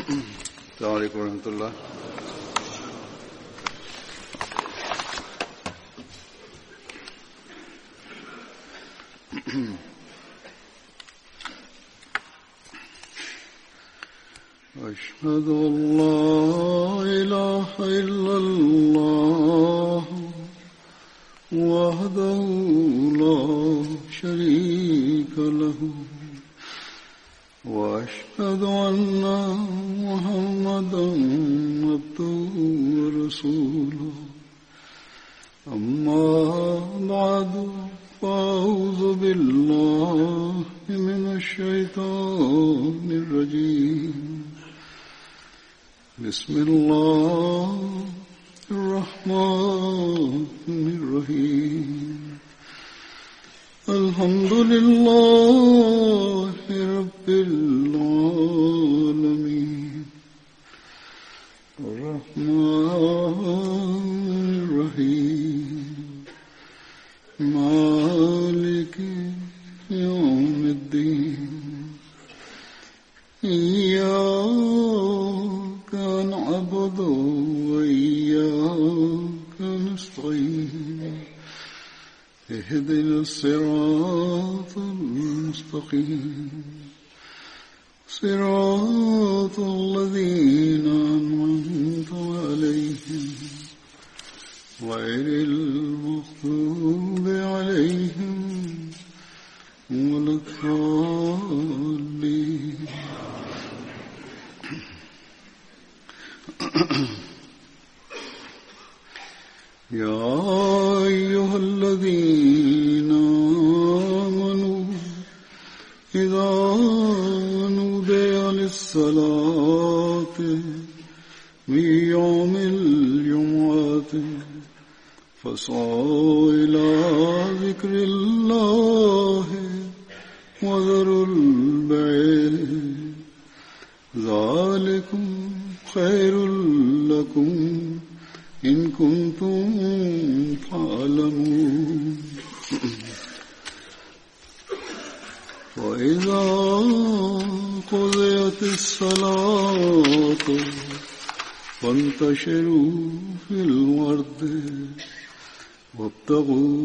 السلام عليكم ورحمة الله. أشهد أن لا إله إلا الله وحده لا شريك له وأشهد أن محمدا عبده ورسوله أما بعد فأعوذ بالله من الشيطان الرجيم بسم الله الرحمن الرحيم الحمد لله رب العالمين الرحمن الرحيم مالك يوم الدين إياك نعبد وإياك نستعين اهدنا الصراط المستقيم صراط الذين أنعمت عليهم غير المغضوب عليهم ولا الضالين. يا أيها الذين آمنوا إذا نودي للصلاة من يوم الجمعة فاسعوا إلى ذكر الله وذروا البيع ذلكم خير لكم إن كنتم تعلمون. وإذا قضيت الصلاة فانتشروا في الأرض وابتغوا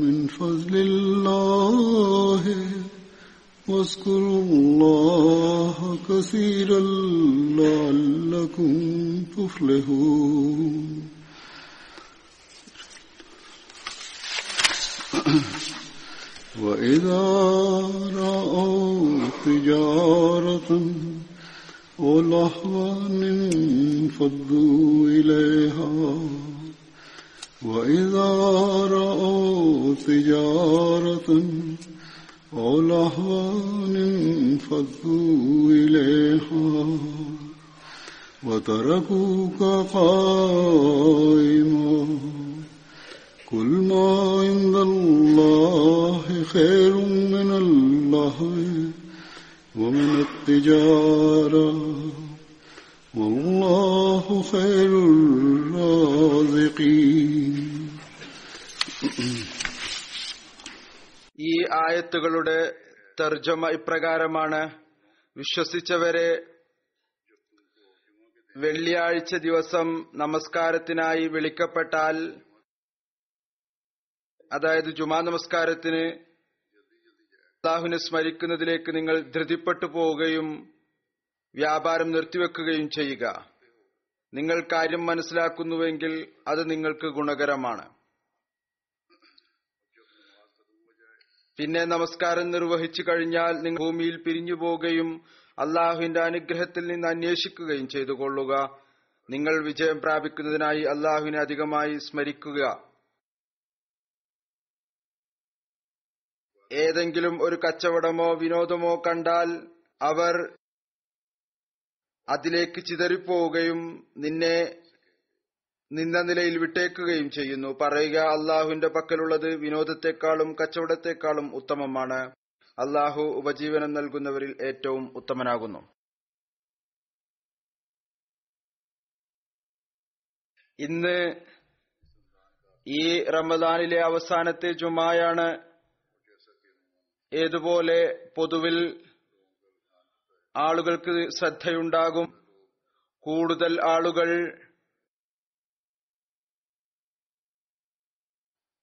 من فضل الله واذكروا الله كثيرا لعلكم تفلحون. وإذا رأوا تجارة أو لهوا انفضوا إليها وإذا رأوا تجارة أو لهوا انفضوا إليها وتركوك قائما قل ما عند الله خير من اللهو ومن التجارة والله خير الرازقين. ഈ ആയത്തുകളുടെ തർജമ ഇപ്രകാരമാണ്: വിശ്വസിച്ചവരെ, വെള്ളിയാഴ്ച ദിവസം നമസ്കാരത്തിനായി വിളിക്കപ്പെട്ടാൽ, അതായത് ജുമാ നമസ്കാരത്തിന് അല്ലാഹുവിനെ സ്മരിക്കുന്നതിലേക്ക് നിങ്ങൾ ധൃതിപ്പെട്ടു പോവുകയും വ്യാപാരം നിർത്തിവെക്കുകയും ചെയ്യുക. നിങ്ങൾ കാര്യം മനസ്സിലാക്കുന്നുവെങ്കിൽ അത് നിങ്ങൾക്ക് ഗുണകരമാണ്. പിന്നെ നമസ്കാരം നിർവഹിച്ചു കഴിഞ്ഞാൽ നിങ്ങൾ ഭൂമിയിൽ പിരിഞ്ഞു പോവുകയും അല്ലാഹുവിന്റെ അനുഗ്രഹത്തിൽ നിന്ന് അന്വേഷിക്കുകയും ചെയ്തുകൊള്ളുക. നിങ്ങൾ വിജയം പ്രാപിക്കുന്നതിനായി അല്ലാഹുവിനെ അധികമായി സ്മരിക്കുക. ഏതെങ്കിലും ഒരു കച്ചവടമോ വിനോദമോ കണ്ടാൽ അവർ അതിലേക്ക് ചിതറിപ്പോവുകയും നിന്നെ നിന്ന നിലയിൽ വിട്ടേക്കുകയും ചെയ്യുന്നു. പറയുക, അല്ലാഹുവിന്റെ പക്കലുള്ളത് വിനോദത്തെക്കാളും കച്ചവടത്തെക്കാളും ഉത്തമമാണ്. അല്ലാഹു ഉപജീവനം നൽകുന്നവരിൽ ഏറ്റവും ഉത്തമനാകുന്നു. ഇന്ന് ഈ റമദാനിലെ അവസാനത്തെ ജുമായാണ്. ഏതുപോലെ പൊതുവിൽ ആളുകൾക്ക് ശ്രദ്ധയുണ്ടാകും, കൂടുതൽ ആളുകൾ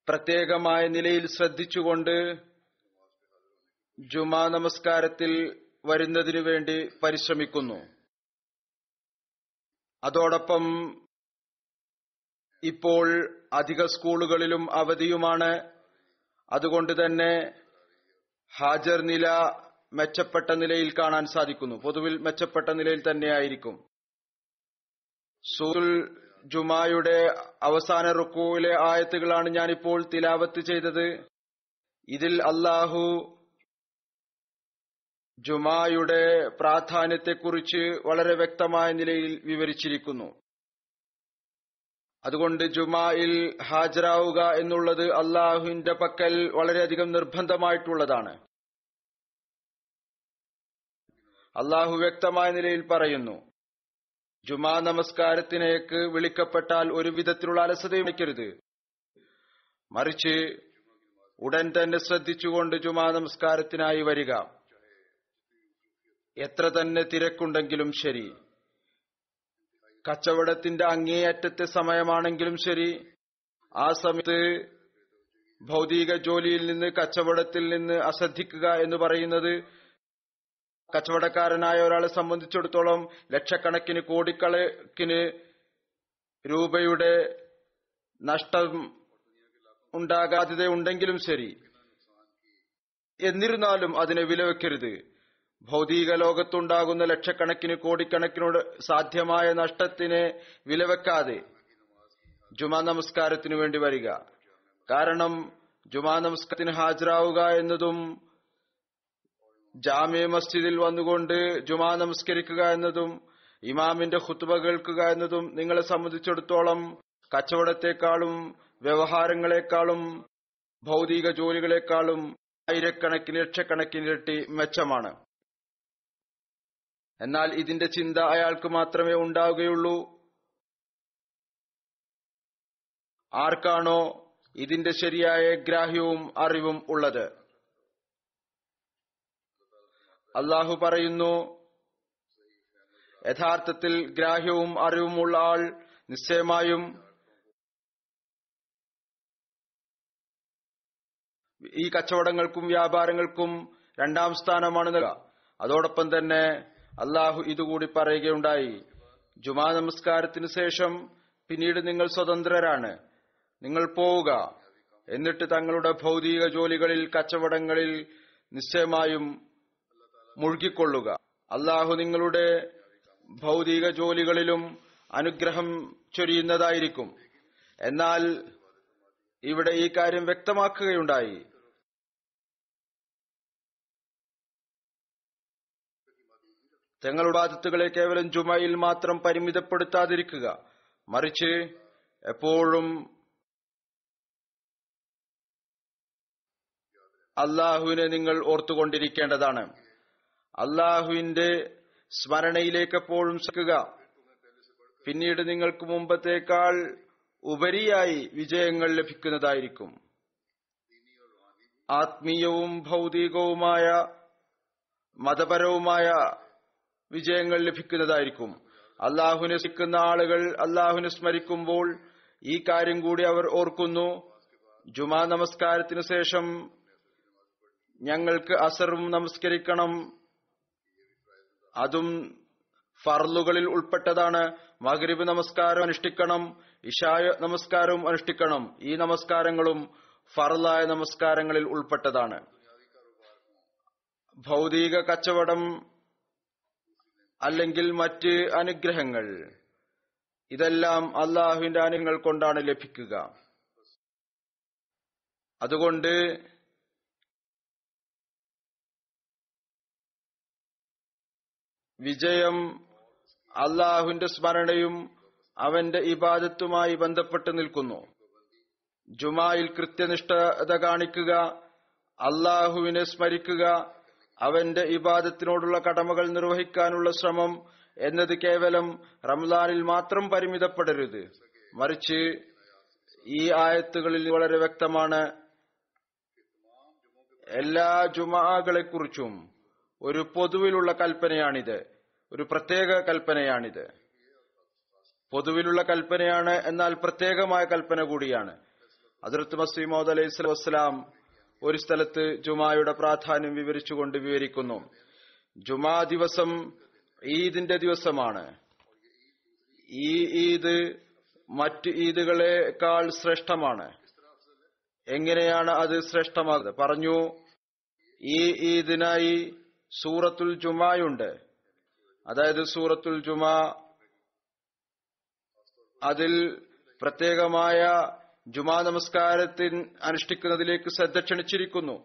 പ്രത്യേകമായ നിലയിൽ ശ്രദ്ധിച്ചുകൊണ്ട് ജുമാ നമസ്കാരത്തിൽ വരുന്നതിനു വേണ്ടി പരിശ്രമിക്കുന്നു. അതോടൊപ്പം ഇപ്പോൾ അധിക സ്കൂളുകളിലും അവധിയുമാണ്. അതുകൊണ്ട് തന്നെ ഹാജർ നില മെച്ചപ്പെട്ട നിലയിൽ കാണാൻ സാധിക്കുന്നു. പൊതുവിൽ മെച്ചപ്പെട്ട നിലയിൽ തന്നെയായിരിക്കും. സൂറത്തുൽ ജുമായുടെ അവസാന റുക്കൂയിലെ ആയത്തുകളാണ് ഞാനിപ്പോൾ തിലാവത്ത് ചെയ്തത്. ഇതിൽ അല്ലാഹു ജുമായുടെ പ്രാധാന്യത്തെക്കുറിച്ച് വളരെ വ്യക്തമായ നിലയിൽ വിവരിച്ചിരിക്കുന്നു. അതുകൊണ്ട് ജുമായിൽ ഹാജരാവുക എന്നുള്ളത് അല്ലാഹുവിന്റെ പക്കൽ വളരെയധികം നിർബന്ധമായിട്ടുള്ളതാണ്. അല്ലാഹു വ്യക്തമായ നിലയിൽ പറയുന്നു, ജുമാ നമസ്കാരത്തിനേക്ക് വിളിക്കപ്പെട്ടാൽ ഒരു വിധത്തിലുള്ള അലസതയും വയ്ക്കരുത്, മറിച്ച് ഉടൻ തന്നെ ശ്രദ്ധിച്ചുകൊണ്ട് ജുമാ നമസ്കാരത്തിനായി വരിക. എത്ര തന്നെ തിരക്കുണ്ടെങ്കിലും ശരി, കച്ചവടത്തിന്റെ അങ്ങേയറ്റത്തെ സമയമാണെങ്കിലും ശരി, ആ സമയത്ത് ഭൗതിക ജോലിയിൽ നിന്ന് കച്ചവടത്തിൽ നിന്ന് അശ്രദ്ധിക്കുക എന്ന് പറയുന്നത് കച്ചവടക്കാരനായ ഒരാളെ സംബന്ധിച്ചിടത്തോളം ലക്ഷക്കണക്കിന് കോടിക്കണക്കിന് രൂപയുടെ നഷ്ടം ഉണ്ടാകാതെയുണ്ടെങ്കിലും ശരി, എന്നിരുന്നാലും അതിനെ വിലവെക്കരുത്. ഭൗതിക ലോകത്തുണ്ടാകുന്ന ലക്ഷക്കണക്കിന് കോടിക്കണക്കിനോട് സാധ്യമായ നഷ്ടത്തിനെ വിലവെക്കാതെ ജുമാ നമസ്കാരത്തിനു വേണ്ടി വരിക. കാരണം ജുമാ നമസ്കാരത്തിന് ഹാജരാവുക എന്നതും ജാമ്യ മസ്ജിദിൽ വന്നുകൊണ്ട് ജുമാ നമസ്കരിക്കുക എന്നതും ഇമാമിന്റെ ഖുത്ബ കേൾക്കുക എന്നതും നിങ്ങളെ സംബന്ധിച്ചിടത്തോളം കച്ചവടത്തെക്കാളും വ്യവഹാരങ്ങളെക്കാളും ഭൗതിക ജോലികളെക്കാളും ആയിരക്കണക്കിന് ലക്ഷക്കണക്കിന് ഇരട്ടി മെച്ചമാണ്. എന്നാൽ ഇതിന്റെ ചിന്ത അയാൾക്ക് മാത്രമേ ഉണ്ടാവുകയുള്ളൂ. ആർക്കാണോ ഇതിന്റെ ശരിയായ ഗ്രാഹ്യവും അറിവും ഉള്ളത്. അല്ലാഹു പറയുന്നു, യഥാർത്ഥത്തിൽ ഗ്രാഹ്യവും അറിവുമുള്ള ആൾ നിശ്ചയമായും ഈ കച്ചവടങ്ങൾക്കും വ്യാപാരങ്ങൾക്കും രണ്ടാം സ്ഥാനമാണ് നൽകുക. അതോടൊപ്പം തന്നെ അല്ലാഹു ഇതുകൂടി പറയുകയുണ്ടായി, ജുമാ നമസ്കാരത്തിന് ശേഷം പിന്നീട് നിങ്ങൾ സ്വതന്ത്രരാണ്. നിങ്ങൾ പോവുക, എന്നിട്ട് തങ്ങളുടെ ഭൗതിക ജോലികളിൽ കച്ചവടങ്ങളിൽ നിശ്ചയമായും മുഴുകിക്കൊള്ളുക. അല്ലാഹു നിങ്ങളുടെ ഭൗതിക ജോലികളിലും അനുഗ്രഹം ചൊരിയുന്നതായിരിക്കും. എന്നാൽ ഇവിടെ ഈ കാര്യം വ്യക്തമാക്കുകയുണ്ടായി, തങ്ങളുടെ ഇബാദത്തുകളെ കേവലം ജുമയിൽ മാത്രം പരിമിതപ്പെടുത്താതിരിക്കുക, മറിച്ച് എപ്പോഴും അല്ലാഹുവിനെ നിങ്ങൾ ഓർത്തുകൊണ്ടിരിക്കേണ്ടതാണ്. അല്ലാഹുവിന്റെ സ്മരണയിലേക്ക് എപ്പോഴും ശ്രദ്ധിക്കുക. പിന്നീട് നിങ്ങൾക്ക് മുമ്പത്തേക്കാൾ ഉപരിയായി വിജയങ്ങൾ ലഭിക്കുന്നതായിരിക്കും. ആത്മീയവും ഭൗതികവുമായ മതപരവുമായ വിജയങ്ങൾ ലഭിക്കുന്നതായിരിക്കും. അല്ലാഹുവിനെ സ്മരിക്കുന്ന ആളുകൾ അല്ലാഹുവിനെ സ്മരിക്കുമ്പോൾ ഈ കാര്യം കൂടി അവർ ഓർക്കുന്നു, ജുമാ നമസ്കാരത്തിന് ശേഷം ഞങ്ങൾക്ക് അസറും നമസ്കരിക്കണം, അതും ഫർളുകളിൽ ഉൾപ്പെട്ടതാണ്. മഗ്രിബ് നമസ്കാരം അനുഷ്ഠിക്കണം, ഇശാ നമസ്കാരവും അനുഷ്ഠിക്കണം. ഈ നമസ്കാരങ്ങളും ഫർളായ നമസ്കാരങ്ങളിൽ ഉൾപ്പെട്ടതാണ്. ഭൗതിക കച്ചവടം അല്ലെങ്കിൽ മറ്റ് അനുഗ്രഹങ്ങൾ, ഇതെല്ലാം അല്ലാഹുവിന്റെ അനുഗ്രഹങ്ങൾ കൊണ്ടാണ് ലഭിക്കുക. അതുകൊണ്ട് വിജയം അല്ലാഹുവിന്റെ സ്മരണയും അവന്റെ ഇബാദത്തുമായി ബന്ധപ്പെട്ട് നിൽക്കുന്നു. ജുമായിൽ കൃത്യനിഷ്ഠത കാണിക്കുക, അല്ലാഹുവിനെ സ്മരിക്കുക, അവന്റെ ഇബാദത്തിനോടുള്ള കടമകൾ നിർവഹിക്കാനുള്ള ശ്രമം എന്നത് കേവലം റംസാനിൽ മാത്രം പരിമിതപ്പെടരുത്, മറിച്ച് ഈ ആയത്തുകളിൽ വളരെ വ്യക്തമാണ്, എല്ലാ ജുമാകളെക്കുറിച്ചും ഒരു പൊതുവിലുള്ള കൽപ്പനയാണിത്, ഒരു പ്രത്യേക കൽപ്പനയാണിത്. പൊതുവിലുള്ള കൽപ്പനയാണ്, എന്നാൽ പ്രത്യേകമായ കൽപ്പന കൂടിയാണ്. ഹദ്റത്ത് മസീഹ് മൗഊദ് അലൈഹി വസ്സലാം ഒരു സ്ഥലത്ത് ജുമായുടെ പ്രാധാന്യം വിവരിച്ചുകൊണ്ട് വിവരിക്കുന്നു, ജുമാ ദിവസം ഈദിന്റെ ദിവസമാണ്. ഈ ഈദ് മറ്റ് ഈദുകളെക്കാൾ ശ്രേഷ്ഠമാണ്. എങ്ങനെയാണ് അത് ശ്രേഷ്ഠമാകുന്നത്? പറഞ്ഞു, ഈ ഈദിനായി സൂറത്തുൽ ജുമായുണ്ട്. അതായത് സൂറത്തുൽ ജുമാ, അതിൽ പ്രത്യേകമായ ജുമാ നമസ്കാരത്തിൽ അനുഷ്ഠിക്കുന്നതിലേക്ക് ശ്രദ്ധ ക്ഷണിച്ചിരിക്കുന്നു.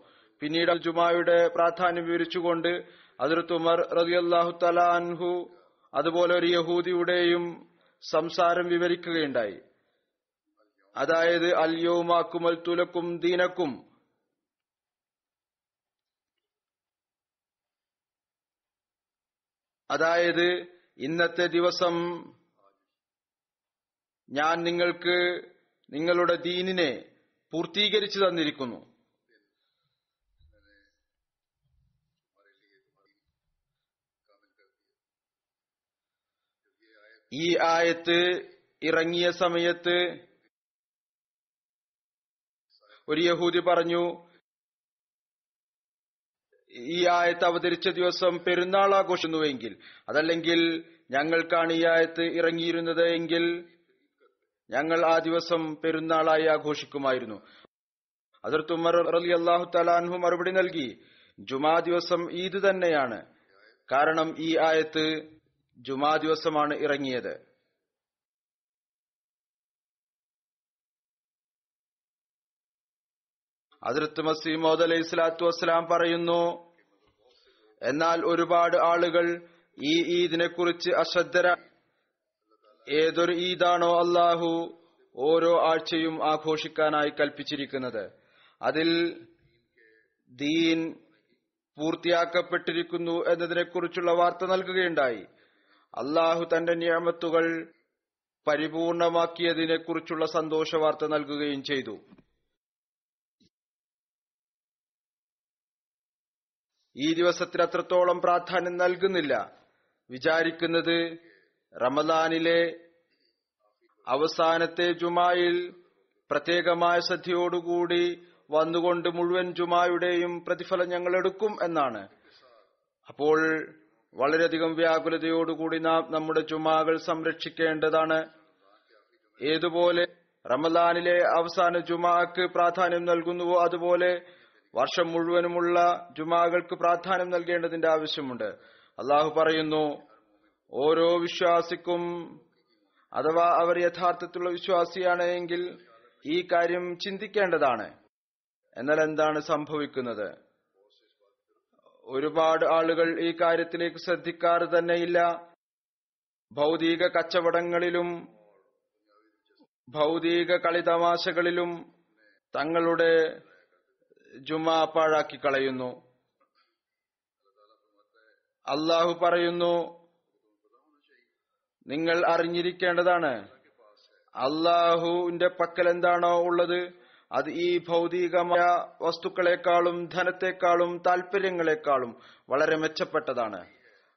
പിന്നീട് ജുമായുടെ പ്രാധാന്യം വിവരിച്ചുകൊണ്ട് ഹദ്റത്ത് ഉമർ റളിയല്ലാഹു തആല അൻഹു അതുപോലെ ഒരു യഹൂദിയുടെയും സംസാരം വിവരിക്കുകയുണ്ടായി. അതായത് അൽ യൗമ അക്മൽതു ലക്കും ദീനക്കും, അതായത് ഇന്നത്തെ ദിവസം ഞാൻ നിങ്ങൾക്ക് നിങ്ങളുടെ ദീനിനെ പൂർത്തീകരിച്ചു തന്നിരിക്കുന്നു. ഈ ആയത്ത് ഇറങ്ങിയ സമയത്ത് ഒരു യഹൂദി പറഞ്ഞു, ഈ ആയത്ത് അവതരിച്ച ദിവസം പെരുന്നാൾ ആഘോഷിക്കുന്നുവെങ്കിൽ, അതല്ലെങ്കിൽ ഞങ്ങൾക്കാണ് ഈ ആയത്ത് ഇറങ്ങിയിരുന്നത് എങ്കിൽ ഞങ്ങൾ ആ ദിവസം പെരുന്നാളായി ആഘോഷിക്കുമായിരുന്നു. ഹദ്റത്ത് ഉമർ റളിയല്ലാഹു തആല അൻഹു മറുപടി നൽകി, ജുമാ ദിവസം ഈദ് തന്നെയാണ്, കാരണം ഈ ആയത്ത് ജുമാ ദിവസമാണ് ഇറങ്ങിയത്. ഹദ്റത്ത് മസീഹ് മൗഊദ് അലൈഹി സ്വലാത്തു വസ്സലാം പറയുന്നു, എന്നാൽ ഒരുപാട് ആളുകൾ ഈ ഈദിനെ കുറിച്ച് അശ്രദ്ധരാണ്. ഏതൊരു ഈദാണോ അല്ലാഹു ഓരോ ആഴ്ചയും ആഘോഷിക്കാനായി കൽപ്പിച്ചിരിക്കുന്നത്, അതിൽ ദീൻ പൂർത്തിയാക്കപ്പെട്ടിരിക്കുന്നു എന്നതിനെക്കുറിച്ചുള്ള വാർത്ത നൽകുകയുണ്ടായി. അല്ലാഹു തന്റെ നിഅമത്തുകൾ പരിപൂർണമാക്കിയതിനെക്കുറിച്ചുള്ള സന്തോഷ വാർത്ത നൽകുകയും ചെയ്തു. ഈ ദിവസത്തിന് അത്രത്തോളം പ്രാധാന്യം നൽകുന്നില്ല. വിചാരിക്കുന്നത് റമദാനിലെ അവസാനത്തെ ജുമായിൽ പ്രത്യേകമായ ശ്രദ്ധയോടുകൂടി വന്നുകൊണ്ട് മുഴുവൻ ജുമായുടെയും പ്രതിഫലം ഞങ്ങൾ എടുക്കും എന്നാണ്. അപ്പോൾ വളരെയധികം വ്യാകുലതയോടുകൂടി നാം നമ്മുടെ ജുമാകൾ സംരക്ഷിക്കേണ്ടതാണ്. ഏതുപോലെ റമദാനിലെ അവസാന ജുമാക്ക് പ്രാധാന്യം നൽകുന്നുവോ അതുപോലെ വർഷം മുഴുവനുമുള്ള ജുമാകൾക്ക് പ്രാധാന്യം നൽകേണ്ടതിന്റെ ആവശ്യമുണ്ട്. അള്ളാഹു പറയുന്നു, ഓരോ വിശ്വാസിക്കും, അഥവാ അവർ യഥാർത്ഥത്തിലുള്ള വിശ്വാസിയാണ് എങ്കിൽ ഈ കാര്യം ചിന്തിക്കേണ്ടതാണ്. എന്നാൽ എന്താണ് സംഭവിക്കുന്നത്? ഒരുപാട് ആളുകൾ ഈ കാര്യത്തിലേക്ക് ശ്രദ്ധിക്കാറ് തന്നെയില്ല. ഭൗതിക കച്ചവടങ്ങളിലും ഭൗതിക കളിതമാശകളിലും തങ്ങളുടെ ജുമാ പാഴാക്കി കളയുന്നു. അള്ളാഹു പറയുന്നു, നിങ്ങൾ അറിഞ്ഞിരിക്കേണ്ടതാണ്, അള്ളാഹുവിന്റെ പക്കൽ എന്താണോ ഉള്ളത് അത് ഈ ഭൗതികമായ വസ്തുക്കളെക്കാളും ധനത്തെക്കാളും താല്പര്യങ്ങളെക്കാളും വളരെ മെച്ചപ്പെട്ടതാണ്.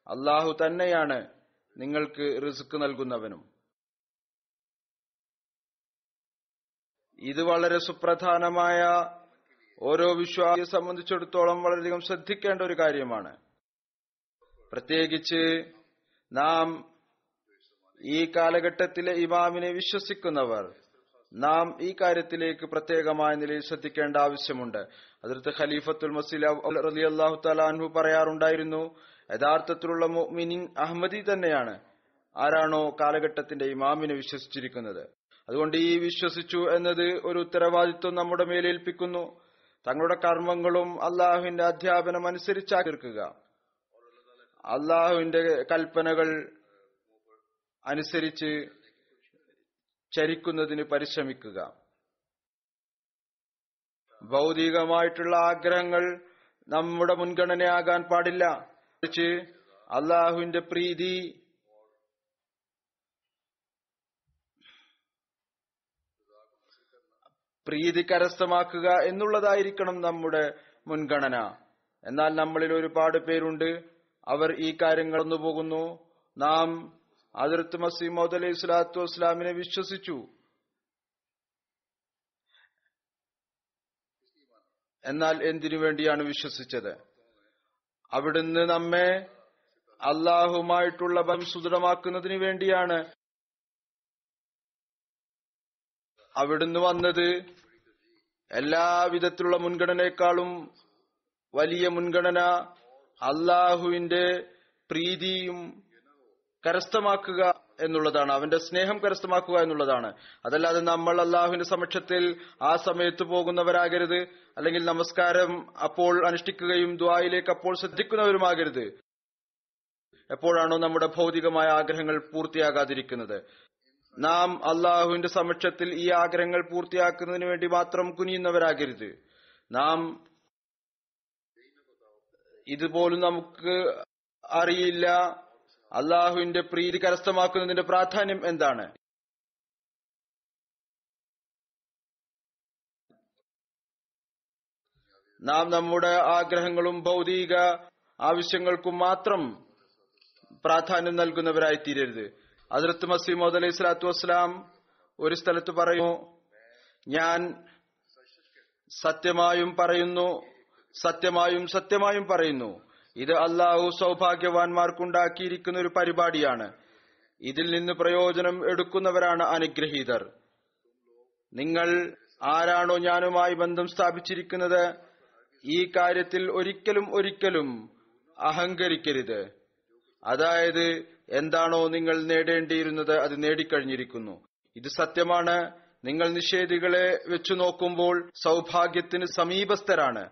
അള്ളാഹു തന്നെയാണ് നിങ്ങൾക്ക് റിസ്ക് നൽകുന്നവനും. ഇത് വളരെ സുപ്രധാനമായ, ഓരോ വിശ്വാസിയെ സംബന്ധിച്ചിടത്തോളം വളരെയധികം ശ്രദ്ധിക്കേണ്ട ഒരു കാര്യമാണ്. പ്രത്യേകിച്ച് നാം ഈ കാലഘട്ടത്തിലെ ഇമാമിനെ വിശ്വസിക്കുന്നവർ, നാം ഈ കാര്യത്തിലേക്ക് പ്രത്യേകമായ നിലയിൽ ശ്രദ്ധിക്കേണ്ട ആവശ്യമുണ്ട്. ഹദ്റത്ത് ഖലീഫത്തുൽ മസീഹ് റളിയല്ലാഹു തആല അൻഹു പറയാറുണ്ടായിരുന്നു, യഥാർത്ഥത്തിലുള്ള മുഅ്മിനീൻ അഹ്മദി തന്നെയാണ് ആരാണോ കാലഘട്ടത്തിന്റെ ഇമാമിനെ വിശ്വസിച്ചിരിക്കുന്നത്. അതുകൊണ്ട് ഈ വിശ്വസിച്ചു എന്നത് ഒരു ഉത്തരവാദിത്വം നമ്മുടെ മേലേൽപ്പിക്കുന്നു. തങ്ങളുടെ കർമ്മങ്ങളും അള്ളാഹുവിന്റെ അധ്യാപനം അനുസരിച്ചാക്കി തീർക്കുക, അള്ളാഹുവിന്റെ കൽപ്പനകൾ അനുസരിച്ച് ചരിക്കുന്നതിന് പരിശ്രമിക്കുക. ഭൗതികമായിട്ടുള്ള ആഗ്രഹങ്ങൾ നമ്മുടെ മുൻഗണനയാകാൻ പാടില്ല. മറിച്ച് അള്ളാഹുവിന്റെ പ്രീതി കരസ്ഥമാക്കുക എന്നുള്ളതായിരിക്കണം നമ്മുടെ മുൻഗണന. എന്നാൽ നമ്മളിൽ ഒരുപാട് പേരുണ്ട്, അവർ ഈ കാര്യങ്ങൾ പോകുന്നു. നാം ഹദ്റത്ത് മസീഹ് മൗഊദ് അലൈഹി സ്വലാത്തു വസ്സലാമിനെ വിശ്വസിച്ചു. എന്നാൽ എന്തിനു വേണ്ടിയാണ് വിശ്വസിച്ചത്? അവിടുന്ന് നമ്മെ അള്ളാഹുമായിട്ടുള്ള ബന്ധം സുദൃഢമാക്കുന്നതിന് വേണ്ടിയാണ്. അവിടുന്ന് വന്നത് എല്ലാവിധത്തിലുള്ള മുൻഗണനയെക്കാളും വലിയ മുൻഗണന അള്ളാഹുവിന്റെ പ്രീതിയും കരസ്ഥമാക്കുക എന്നുള്ളതാണ്, അവന്റെ സ്നേഹം കരസ്ഥമാക്കുക എന്നുള്ളതാണ്. അതല്ലാതെ നമ്മൾ അള്ളാഹുവിന്റെ സമക്ഷത്തിൽ ആ സമയത്ത് പോകുന്നവരാകരുത്, അല്ലെങ്കിൽ നമസ്കാരം അപ്പോൾ അനുഷ്ഠിക്കുകയും ദുആയിലേക്ക് അപ്പോൾ ശ്രദ്ധിക്കുന്നവരുമാകരുത്. എപ്പോഴാണോ നമ്മുടെ ഭൗതികമായ ആഗ്രഹങ്ങൾ പൂർത്തിയാകാതിരിക്കുന്നത്, നാം അള്ളാഹുവിന്റെ സമക്ഷത്തിൽ ഈ ആഗ്രഹങ്ങൾ പൂർത്തിയാക്കുന്നതിന് വേണ്ടി മാത്രം കുനിയുന്നവരാകരുത്. നാം ഇതുപോലും നമുക്ക് അറിയില്ല അള്ളാഹുവിന്റെ പ്രീതി കരസ്ഥമാക്കുന്നതിന്റെ പ്രാധാന്യം എന്താണ്. നാം നമ്മുടെ ആഗ്രഹങ്ങളും ഭൗതിക ആവശ്യങ്ങൾക്കും മാത്രം പ്രാധാന്യം നൽകുന്നവരായി തീരരുത്. ഹദ്റത്ത് മസീഹ് മൗഊദ് അലൈഹി സ്വലാത്തു വസ്സലാം ഒരു സ്ഥലത്ത് പറയുന്നു, ഞാൻ സത്യമായും പറയുന്നു, സത്യമായും സത്യമായും പറയുന്നു, ഇത് അള്ളാഹു സൗഭാഗ്യവാന്മാർക്കുണ്ടാക്കിയിരിക്കുന്ന ഒരു പരിപാടിയാണ്. ഇതിൽ നിന്ന് പ്രയോജനം എടുക്കുന്നവരാണ് അനുഗ്രഹീതർ. നിങ്ങൾ ആരാണോ ഞാനുമായി ബന്ധം സ്ഥാപിച്ചിരിക്കുന്നത്, ഈ കാര്യത്തിൽ ഒരിക്കലും അഹങ്കരിക്കരുത്. അതായത് എന്താണോ നിങ്ങൾ നേടേണ്ടിയിരുന്നത് അത് നേടിക്കഴിഞ്ഞിരിക്കുന്നു. ഇത് സത്യമാണ്. നിങ്ങൾ നിഷേധികളെ വെച്ചു നോക്കുമ്പോൾ സൗഭാഗ്യത്തിന് സമീപസ്ഥരാണ്,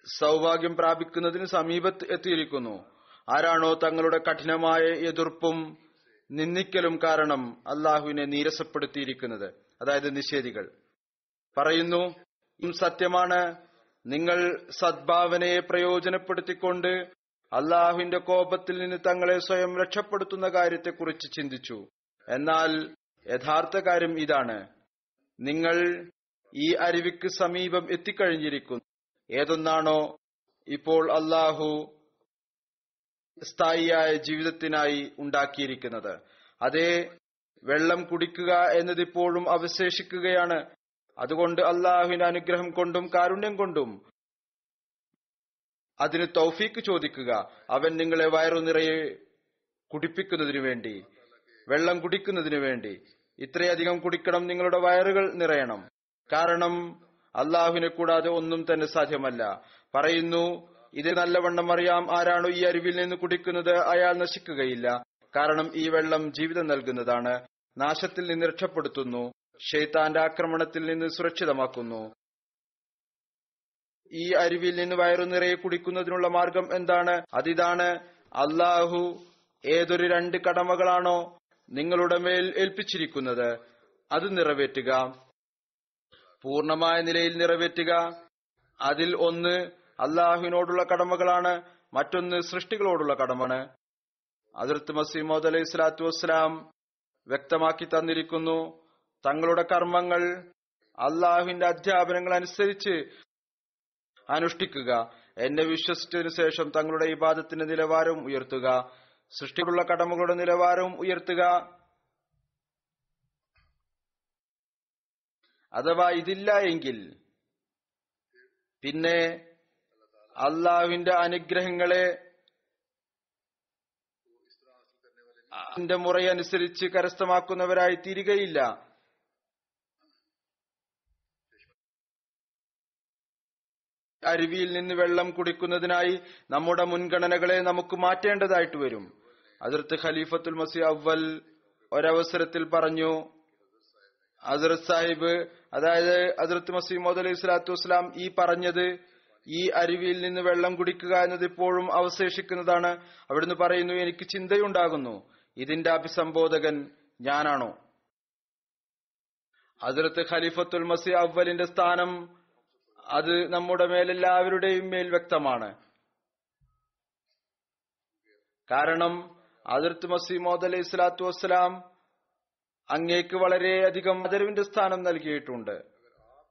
സൗഭാഗ്യം പ്രാപിക്കുന്നതിന് സമീപത്ത് എത്തിയിരിക്കുന്നു. ആരാണോ തങ്ങളുടെ കഠിനമായ എതിർപ്പും നിന്ദിക്കലും കാരണം അള്ളാഹുവിനെ നീരസപ്പെടുത്തിയിരിക്കുന്നത്, അതായത് നിഷേധികൾ, പറയുന്നു സത്യമാണ്, നിങ്ങൾ സദ്ഭാവനയെ പ്രയോജനപ്പെടുത്തിക്കൊണ്ട് അള്ളാഹുവിന്റെ കോപത്തിൽ നിന്ന് തങ്ങളെ സ്വയം രക്ഷപ്പെടുത്തുന്ന കാര്യത്തെക്കുറിച്ച് ചിന്തിച്ചു. എന്നാൽ യഥാർത്ഥ കാര്യം ഇതാണ്, നിങ്ങൾ ഈ അരുവിക്ക് സമീപം എത്തിക്കഴിഞ്ഞിരിക്കുന്നു. ഏതൊന്നാണോ ഇപ്പോൾ അള്ളാഹു സ്ഥായിയായ ജീവിതത്തിനായി ഉണ്ടാക്കിയിരിക്കുന്നത്, അതേ വെള്ളം കുടിക്കുക എന്നതിപ്പോഴും അവശേഷിക്കുകയാണ്. അതുകൊണ്ട് അള്ളാഹുവിന്റെ അനുഗ്രഹം കൊണ്ടും കാരുണ്യം കൊണ്ടും അതിന് തൗഫീക്ക് ചോദിക്കുക. അവൻ നിങ്ങളെ വയറു നിറയെ കുടിപ്പിക്കുന്നതിനു വേണ്ടി, വെള്ളം കുടിക്കുന്നതിനു വേണ്ടി ഇത്രയധികം കുടിക്കണം, നിങ്ങളുടെ വയറുകൾ നിറയണം. കാരണം അള്ളാഹുവിനെ കൂടാതെ ഒന്നും തന്നെ സാധ്യമല്ല. പറയുന്നു, ഇത് നല്ലവണ്ണം അറിയാം, ആരാണോ ഈ അരുവിൽ നിന്ന് കുടിക്കുന്നത് അയാൾ നശിക്കുകയില്ല. കാരണം ഈ വെള്ളം ജീവിതം നൽകുന്നതാണ്, നാശത്തിൽ നിന്ന് രക്ഷപ്പെടുത്തുന്നു, ശൈത്താന്റെ ആക്രമണത്തിൽ നിന്ന് സുരക്ഷിതമാക്കുന്നു. ഈ അരുവിൽ നിന്ന് വയറു നിറയെ കുടിക്കുന്നതിനുള്ള മാർഗം എന്താണ്? അതിതാണ്, അള്ളാഹു ഏതൊരു 2 കടമകളാണോ നിങ്ങളുടെ മേൽ ഏൽപ്പിച്ചിരിക്കുന്നത് അത് നിറവേറ്റുക, പൂർണമായ നിലയിൽ നിറവേറ്റുക. അതിൽ ഒന്ന് അള്ളാഹുവിനോടുള്ള കടമകളാണ്, മറ്റൊന്ന് സൃഷ്ടികളോടുള്ള കടമാണ്. ഹദ്റത്ത് മസീഹ് മൗഊദ് അലൈഹി സ്വലാത്തു വസ്സലാം വ്യക്തമാക്കി തന്നിരിക്കുന്നു, തങ്ങളുടെ കർമ്മങ്ങൾ അള്ളാഹുവിന്റെ അധ്യാപനങ്ങൾ അനുസരിച്ച് അനുഷ്ഠിക്കുക, എന്നെ വിശ്വസിച്ചതിനു ശേഷം തങ്ങളുടെ ഇബാദത്തിന്റെ നിലവാരവും ഉയർത്തുക, സൃഷ്ടികളുള്ള കടമകളുടെ നിലവാരവും ഉയർത്തുക. അഥവാ ഇതില്ല എങ്കിൽ പിന്നെ അള്ളാഹുവിന്റെ അനുഗ്രഹങ്ങളെ അതിന്റെ മുറയനുസരിച്ച് കരസ്ഥമാക്കുന്നവരായി തീരുകയില്ല. അരുവിയിൽ നിന്ന് വെള്ളം കുടിക്കുന്നതിനായി നമ്മുടെ മുൻഗണനകളെ നമുക്ക് മാറ്റേണ്ടതായിട്ട് വരും. ഹദ്റത്ത് ഖലീഫത്തുൽ മസീഹ് അവ്വൽ ഒരവസരത്തിൽ പറഞ്ഞു, ഹസ്രത്ത് സാഹിബ്, അതായത് ഹദ്റത്ത് മസീഹ് മൗഊദ് അലൈഹി സ്വലാത്തു വസ്സലാം ഈ പറഞ്ഞത്, ഈ അരുവിയിൽ നിന്ന് വെള്ളം കുടിക്കുക എന്നത് ഇപ്പോഴും അവശേഷിക്കുന്നതാണ്. അവിടുന്ന് പറയുന്നു, എനിക്ക് ചിന്തയുണ്ടാകുന്നു, ഇതിന്റെ അഭിസംബോധകൻ ഞാനാണോ? ഹദ്റത്ത് ഖലീഫത്തുൽ മസീഹ് അവ്വലിന്റെ സ്ഥാനം അത് നമ്മുടെ മേലെല്ലാവരുടെയും മേൽ വ്യക്തമാണ്. കാരണം ഹദ്റത്ത് മസീഹ് മൗഊദ് അലൈഹി സ്വലാത്തു വസ്സലാം അങ്ങേക്ക് വളരെയധികം ആദരവിന്റെ സ്ഥാനം നൽകിയിട്ടുണ്ട്.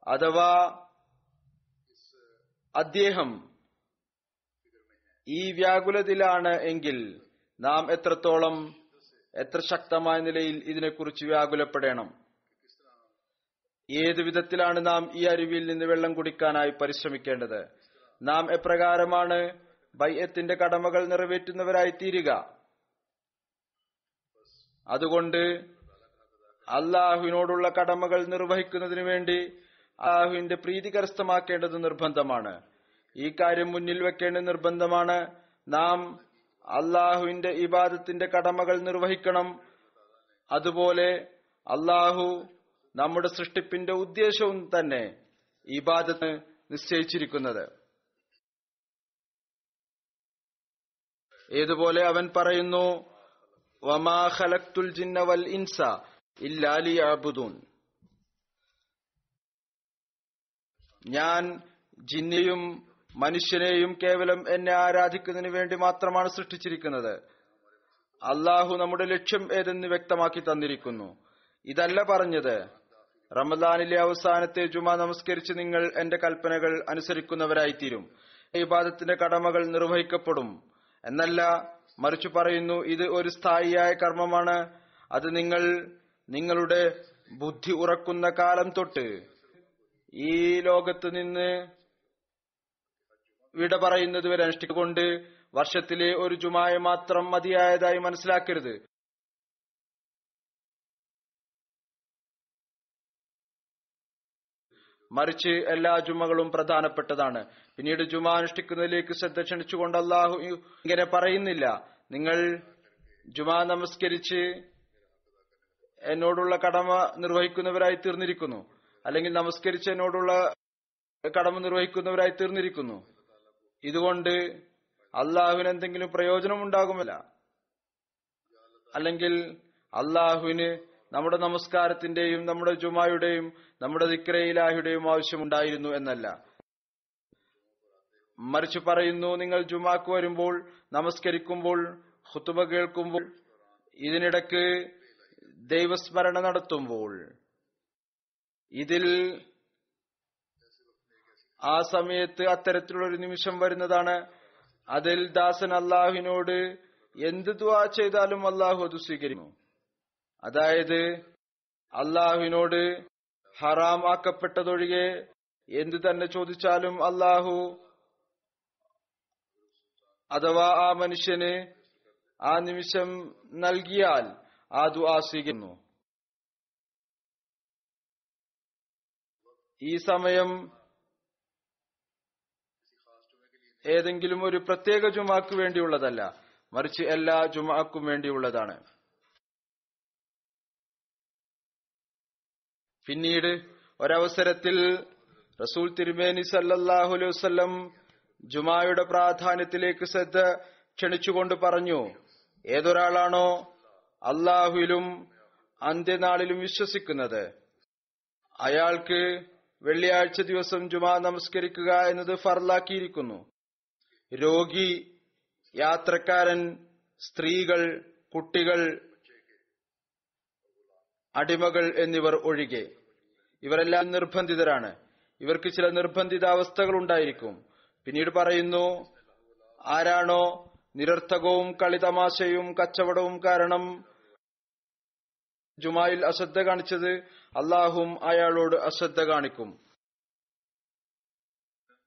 അഥവാ അദ്ദേഹം ഈ വ്യാകുലതയിലാണ് എങ്കിൽ നാം എത്രത്തോളം എത്ര ശക്തമായ നിലയിൽ ഇതിനെക്കുറിച്ച് വ്യാകുലപ്പെടണം. ഏതു വിധത്തിലാണ് നാം ഈ അരുവിയിൽ നിന്ന് വെള്ളം കുടിക്കാനായി പരിശ്രമിക്കേണ്ടത്? നാം എപ്രകാരമാണ് ബൈഅത്തിന്റെ കടമകൾ നിറവേറ്റുന്നവരായി തീരുക? അതുകൊണ്ട് അള്ളാഹുവിനോടുള്ള കടമകൾ നിർവഹിക്കുന്നതിനു വേണ്ടി അള്ളാഹുവിന്റെ പ്രീതി കരസ്ഥമാക്കേണ്ടത് നിർബന്ധമാണ്. ഈ കാര്യം മുന്നിൽ വെക്കേണ്ടത് നിർബന്ധമാണ്. നാം അള്ളാഹുവിന്റെ ഇബാദത്തിന്റെ കടമകൾ നിർവഹിക്കണം. അതുപോലെ അള്ളാഹു നമ്മുടെ സൃഷ്ടിപ്പിന്റെ ഉദ്ദേശവും തന്നെ ഇബാദത്ത് നിശ്ചയിച്ചിരിക്കുന്നത്. ഏതുപോലെ അവൻ പറയുന്നു, വമാ ഖലഖ്തുൽ ജിന്ന വൽ ഇൻസ ഇല്ലാ ലിയഅ്ബുദൂൻ. ഞാൻ ജിന്നിനെയും മനുഷ്യനെയും കേവലം എന്നെ ആരാധിക്കുന്നതിന് വേണ്ടി മാത്രമാണ് സൃഷ്ടിച്ചിരിക്കുന്നത്. അള്ളാഹു നമ്മുടെ ലക്ഷ്യം ഏതെന്ന് വ്യക്തമാക്കി തന്നിരിക്കുന്നു. ഇതല്ല പറഞ്ഞത്, റമദാനിലെ അവസാനത്തെ ജുമാ നമസ്കരിച്ച് നിങ്ങൾ എന്റെ കൽപ്പനകൾ അനുസരിക്കുന്നവരായിത്തീരും, ഇബാദത്തിന്റെ കടമകൾ നിർവഹിക്കപ്പെടും എന്നല്ല. മറിച്ചു പറയുന്നു, ഇത് ഒരു സ്ഥായിയായ കർമ്മമാണ്. അത് നിങ്ങൾ നിങ്ങളുടെ ബുദ്ധി ഉറക്കുന്ന കാലം തൊട്ട് ഈ ലോകത്ത് നിന്ന് വിട പറയുന്നത് വരെ അനുഷ്ഠിക്കൊണ്ട് വർഷത്തിലെ ഒരു ജുമായെ മാത്രം മതിയായതായി മനസ്സിലാക്കരുത്. മറിച്ച് എല്ലാ ജുമകളും പ്രധാനപ്പെട്ടതാണ്. പിന്നീട് ജുമാ അനുഷ്ഠിക്കുന്നതിലേക്ക് ശ്രദ്ധ ക്ഷണിച്ചുകൊണ്ട് അള്ളാഹു ഇങ്ങനെ പറയുന്നില്ല, നിങ്ങൾ ജുമാ നമസ്കരിച്ച് എന്നോടുള്ള കടമ നിർവഹിക്കുന്നവരായി തീർന്നിരിക്കുന്നു, അല്ലെങ്കിൽ നമസ്കരിച്ച് എന്നോടുള്ള കടമ നിർവഹിക്കുന്നവരായി തീർന്നിരിക്കുന്നു. ഇതുകൊണ്ട് അള്ളാഹുവിന് എന്തെങ്കിലും പ്രയോജനം ഉണ്ടാകുമല്ല, അല്ലെങ്കിൽ അള്ളാഹുവിന് നമ്മുടെ നമസ്കാരത്തിന്റെയും നമ്മുടെ ജുമായുടെയും നമ്മുടെ ദിക്റെ ഇലാഹിയുടെയും ആവശ്യമുണ്ടായിരുന്നു എന്നല്ല. മറിച്ച് പറയുന്നു, നിങ്ങൾ ജുമാക്ക് വരുമ്പോൾ, നമസ്കരിക്കുമ്പോൾ, ഖുതുബ കേൾക്കുമ്പോൾ, ഇതിനിടക്ക് ദൈവസ്മരണ നടത്തുമ്പോൾ, ഇതിൽ ആ സമയത്ത് അത്തരത്തിലുള്ള ഒരു നിമിഷം വരുന്നതാണ്. അതിൽ ദാസൻ അള്ളാഹുവിനോട് എന്ത് ദുആ ചെയ്താലും അള്ളാഹു അത് സ്വീകരിക്കുന്നു. അതായത് അള്ളാഹുവിനോട് ഹറാം ആക്കപ്പെട്ടതൊഴികെ എന്തു തന്നെ ചോദിച്ചാലും അള്ളാഹു അഥവാ ആ മനുഷ്യന് ആ നിമിഷം നൽകിയാൽ ആ ദുആ സ്വീകരിക്കുന്നു. ഈ സമയം ഏതെങ്കിലും ഒരു പ്രത്യേക ജുമാക്ക് വേണ്ടിയുള്ളതല്ല, മറിച്ച് എല്ലാ ജുമാക്കും വേണ്ടിയുള്ളതാണ്. പിന്നീട് ഒരവസരത്തിൽ റസൂൽ തിരുമേനി സല്ലല്ലാഹു അലൈഹി വസല്ലം ജുമായുടെ പ്രാധാന്യത്തിലേക്ക് ശ്രദ്ധ ക്ഷണിച്ചുകൊണ്ട് പറഞ്ഞു, ഏതൊരാളാണോ അള്ളാഹുവിലും അന്ത്യനാളിലും വിശ്വസിക്കുന്നത്, അയാൾക്ക് വെള്ളിയാഴ്ച ദിവസം ജുമാ നമസ്കരിക്കുക എന്നത് ഫർലാക്കിയിരിക്കുന്നു. രോഗി, യാത്രക്കാരൻ, സ്ത്രീകൾ, കുട്ടികൾ, അടിമകൾ എന്നിവർ ഒഴികെ ഇവരെല്ലാം നിർബന്ധിതരാണ്. ഇവർക്ക് ചില നിർബന്ധിത അവസ്ഥകൾ ഉണ്ടായിരിക്കും. പിന്നീട് പറയുന്നു, ആരാണോ നിരർത്ഥകവും കളിതമാശയും കച്ചവടവും കാരണം ജുമായിൽ അശ്രദ്ധ കാണിച്ചത്, അള്ളാഹും അയാളോട് അശ്രദ്ധ കാണിക്കും.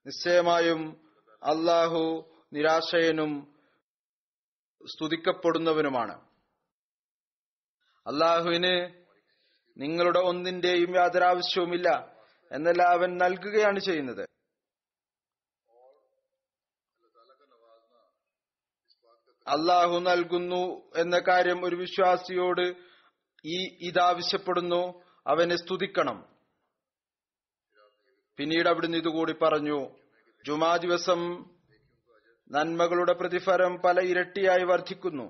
നിശ്ചയമായും അള്ളാഹു നിരാശയനും സ്തുതിക്കപ്പെടുന്നവനുമാണ്. അള്ളാഹുവിന് നിങ്ങളുടെ ഒന്നിന്റെയും യാതൊരു ആവശ്യവുമില്ല എന്നല്ല, അവൻ നൽകുകയാണ് ചെയ്യുന്നത്. അള്ളാഹു നൽകുന്നു എന്ന കാര്യം ഒരു വിശ്വാസിയോട് ഇതാവശ്യപ്പെടുന്നു, അവനെ സ്തുതിക്കണം. പിന്നീട് അവിടുന്ന് ഇതുകൂടി പറഞ്ഞു, ജുമാ ദിവസം നന്മകളുടെ പ്രതിഫലം പല ഇരട്ടിയായി വർദ്ധിക്കുന്നു.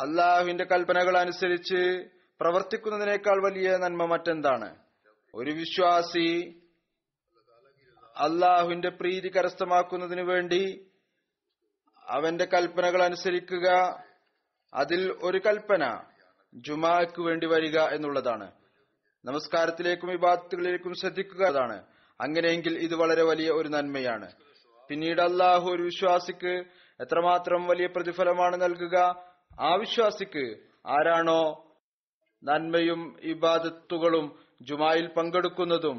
അള്ളാഹുവിന്റെ കൽപ്പനകൾ അനുസരിച്ച് പ്രവർത്തിക്കുന്നതിനേക്കാൾ വലിയ നന്മ മറ്റെന്താണ്? ഒരു വിശ്വാസി അള്ളാഹുവിന്റെ പ്രീതി കരസ്ഥമാക്കുന്നതിനു വേണ്ടി അവന്റെ കൽപ്പനകൾ അനുസരിക്കുക. അതിൽ ഒരു കൽപ്പന ജുമാക്ക് വേണ്ടി വരിക എന്നുള്ളതാണ്. നമസ്കാരത്തിലേക്കും ഇബാദത്തുകളിലേക്കും ശ്രദ്ധിക്കുക എന്നതാണ്. അങ്ങനെയെങ്കിൽ ഇത് വളരെ വലിയ ഒരു നന്മയാണ്. പിന്നീട് അള്ളാഹു ഒരു വിശ്വാസിക്ക് എത്രമാത്രം വലിയ പ്രതിഫലമാണ് നൽകുക. ആ വിശ്വാസിക്ക് ആരാണോ നന്മയും ഇബാദത്തുകളും ജുമായിൽ പങ്കെടുക്കുന്നതും